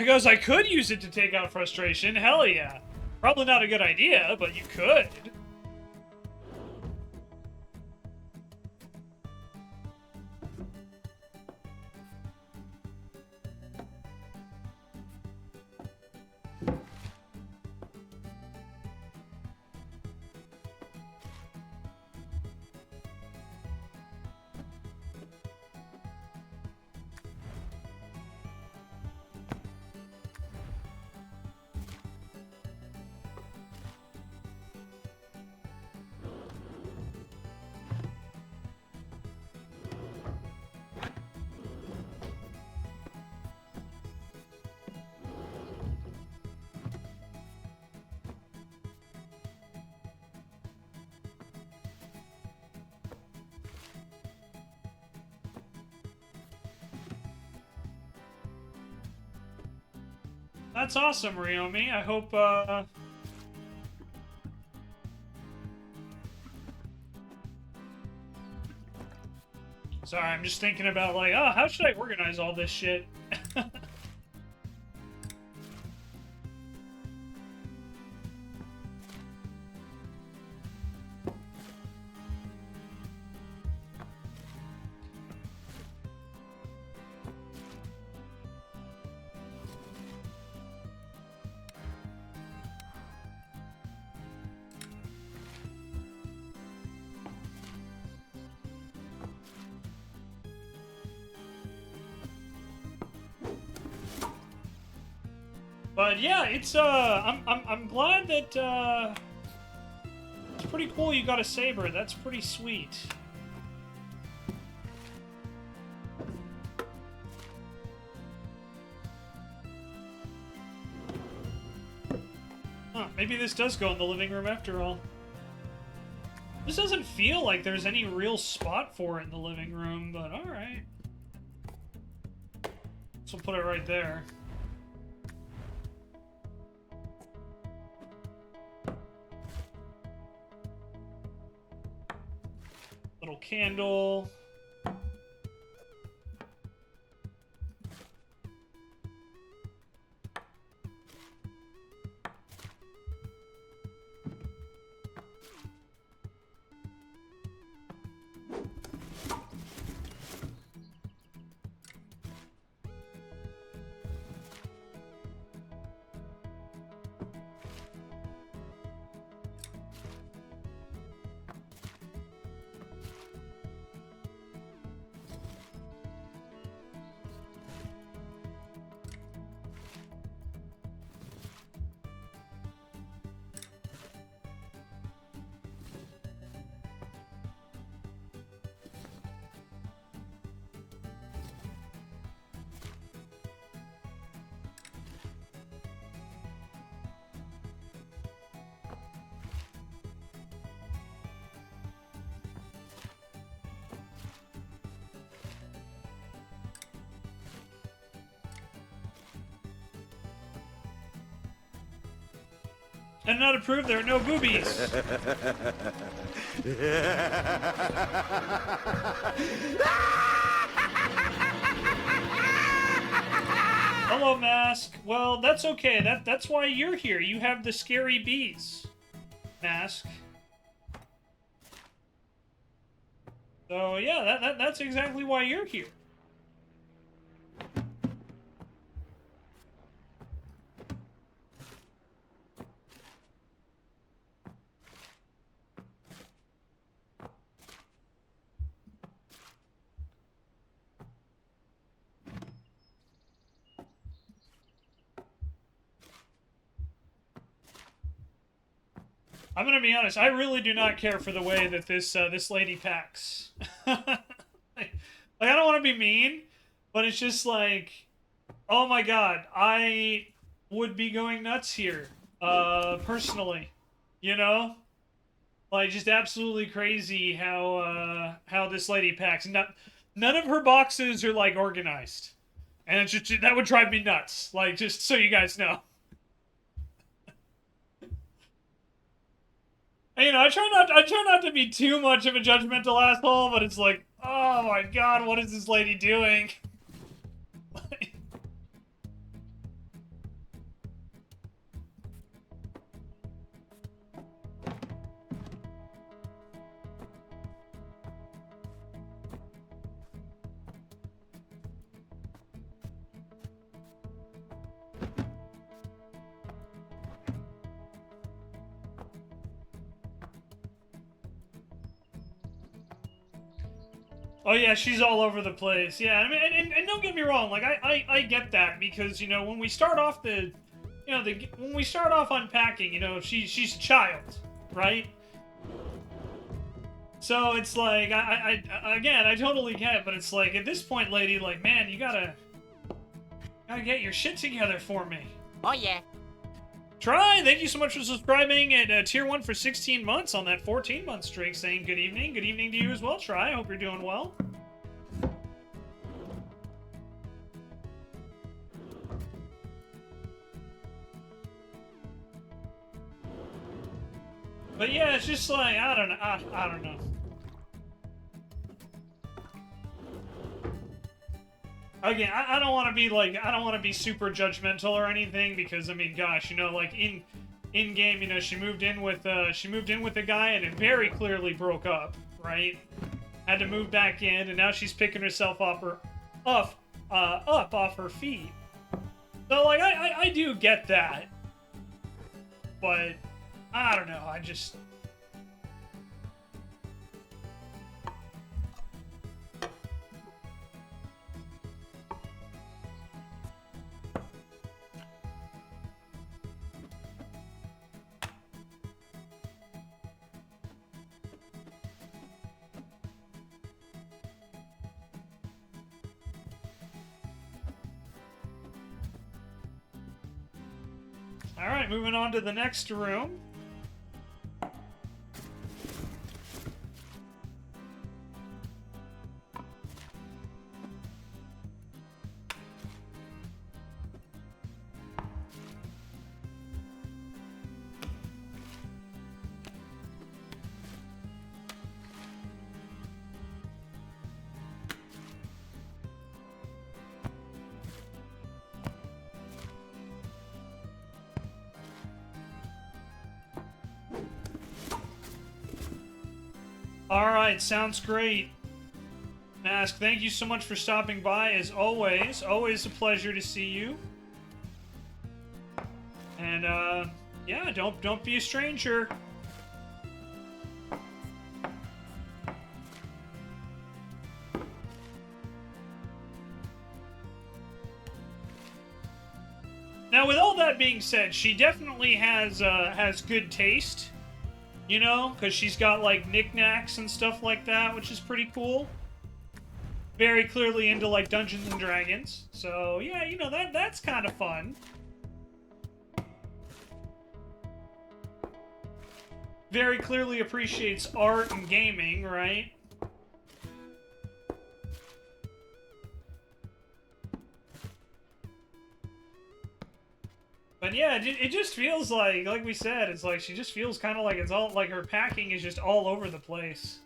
I goes, I could use it to take out frustration. Hell yeah. Probably not a good idea, but you could. That's awesome, Ryomi. I hope, Sorry, I'm just thinking about, like, oh, how should I organize all this shit? But yeah, it's I'm glad that pretty cool you got a saber. That's pretty sweet. Huh, maybe this does go in the living room after all. This doesn't feel like there's any real spot for it in the living room, but alright. So we'll put it right there. Little candle. And not approved, there are no boobies. Hello, Mask. Well, that's okay. That's why you're here. You have the scary bees, Mask. So yeah, that's exactly why you're here. I'm gonna be honest. I really do not care for the way that this lady packs. like, I don't want to be mean, but it's just like, oh my god, I would be going nuts here, personally. You know, like just absolutely crazy how this lady packs. None of her boxes are like organized, and it's just that would drive me nuts. Like just so you guys know. And, you know, I try not to be too much of a judgmental asshole, but it's like, oh my god, what is this lady doing? Oh yeah, she's all over the place. Yeah, I mean, and don't get me wrong, like I get that because you know when we start off when we start off unpacking, you know she's a child, right? So it's like I totally get it, but it's like at this point, lady, like man, you gotta get your shit together for me. Oh yeah. Try, thank you so much for subscribing at Tier 1 for 16 months on that 14-month streak, saying good evening. Good evening to you as well, Try. I hope you're doing well. But yeah, it's just like, I don't know. I don't know. Again, I don't want to be like, I don't want to be super judgmental or anything because I mean, gosh, you know, like in game, you know, she moved in with a guy and it very clearly broke up, right? Had to move back in, and now she's picking herself up off her feet. So like, I do get that, but I don't know. I just. All right, moving on to the next room. Alright, sounds great. Mask, thank you so much for stopping by, as always. Always a pleasure to see you. And, yeah, don't be a stranger. Now, with all that being said, she definitely has good taste. You know, because she's got, like, knickknacks and stuff like that, which is pretty cool. Very clearly into, like, Dungeons and Dragons. So, yeah, you know, that's kind of fun. Very clearly appreciates art and gaming, right? But yeah, it just feels like we said, it's like she just feels kind of like it's all, like her packing is just all over the place.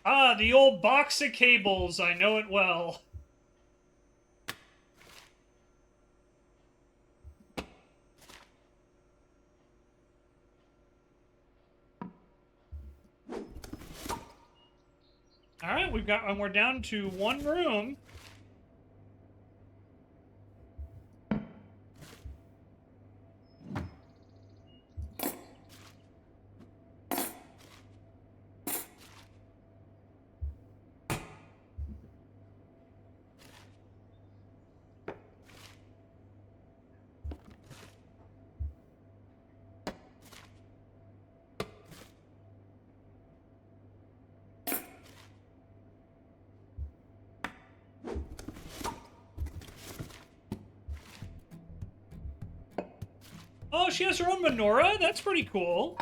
Ah, the old box of cables, I know it well. Alright, we're down to one room. Oh, she has her own menorah? That's pretty cool.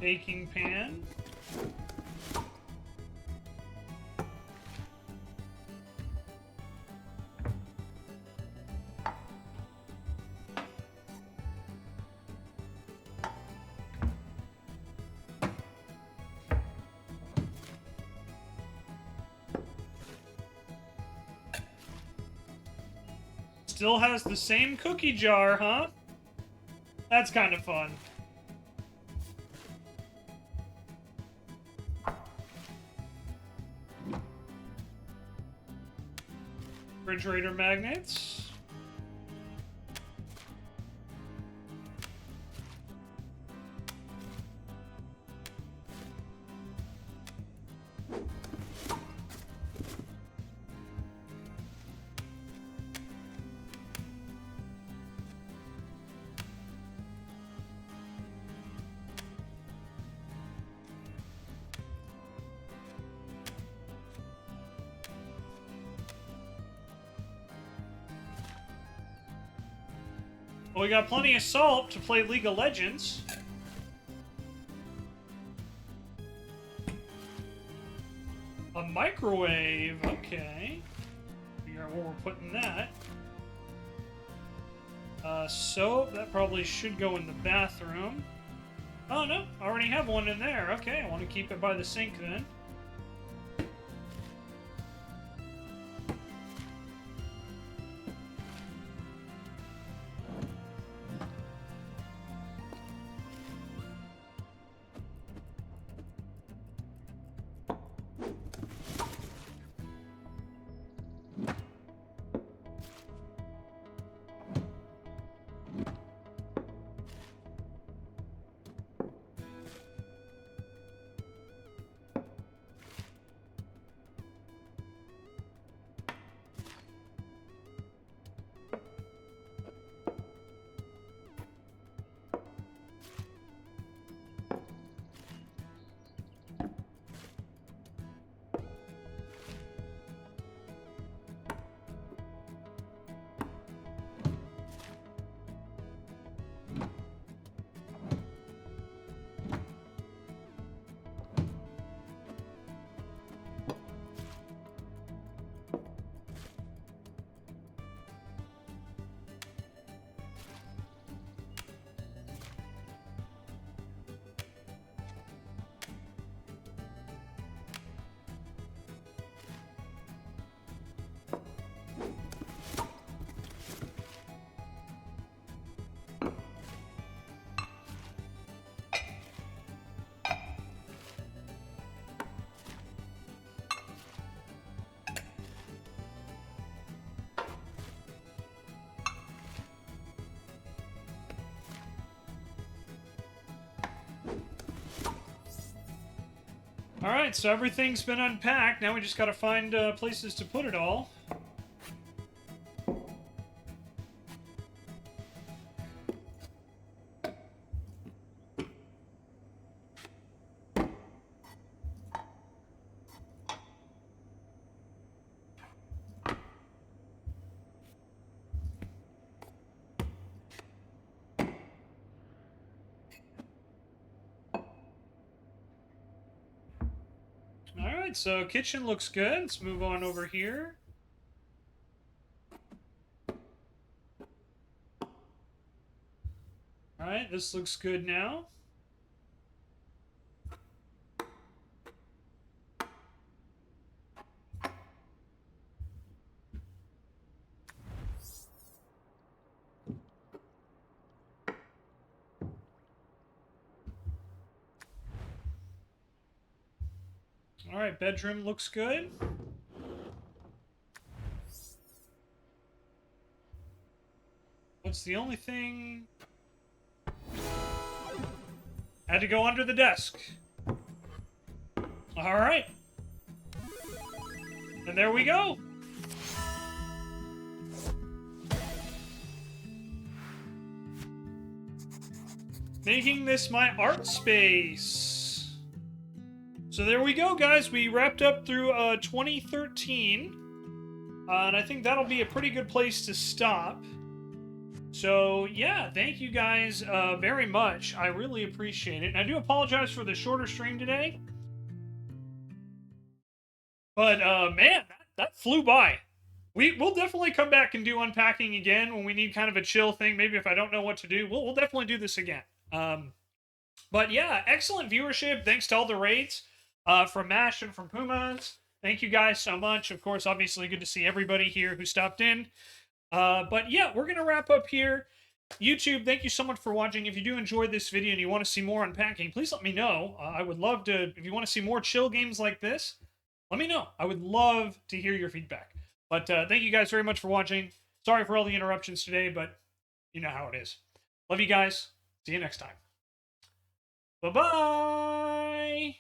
Baking pan. Still has the same cookie jar, huh? That's kind of fun. Refrigerator magnets. Well, we got plenty of salt to play League of Legends. A microwave, okay. Figure out where we're putting that. Soap, that probably should go in the bathroom. Oh no, I already have one in there. Okay, I want to keep it by the sink then. Alright, so everything's been unpacked. Now we just gotta find places to put it all. Alright, so kitchen looks good. Let's move on over here. Alright, this looks good now. Alright, bedroom looks good. What's the only thing? Had to go under the desk. Alright. And there we go. Making this my art space. So there we go, guys. We wrapped up through 2013. And I think that'll be a pretty good place to stop. So yeah, thank you guys very much. I really appreciate it. And I do apologize for the shorter stream today. But man, that flew by. We'll definitely come back and do unpacking again when we need kind of a chill thing. Maybe if I don't know what to do, we'll definitely do this again. But yeah, excellent viewership. Thanks to all the raids from Mash and from Pumas. Thank you guys so much. Of course, obviously, good to see everybody here who stopped in. But yeah, we're gonna wrap up here. YouTube, thank you so much for watching. If you do enjoy this video and you want to see more unpacking, please let me know. I would love to, if you want to see more chill games like this, let me know. I would love to hear your feedback. But thank you guys very much for watching. Sorry for all the interruptions today, but you know how it is. Love you guys. See you next time. Bye-bye.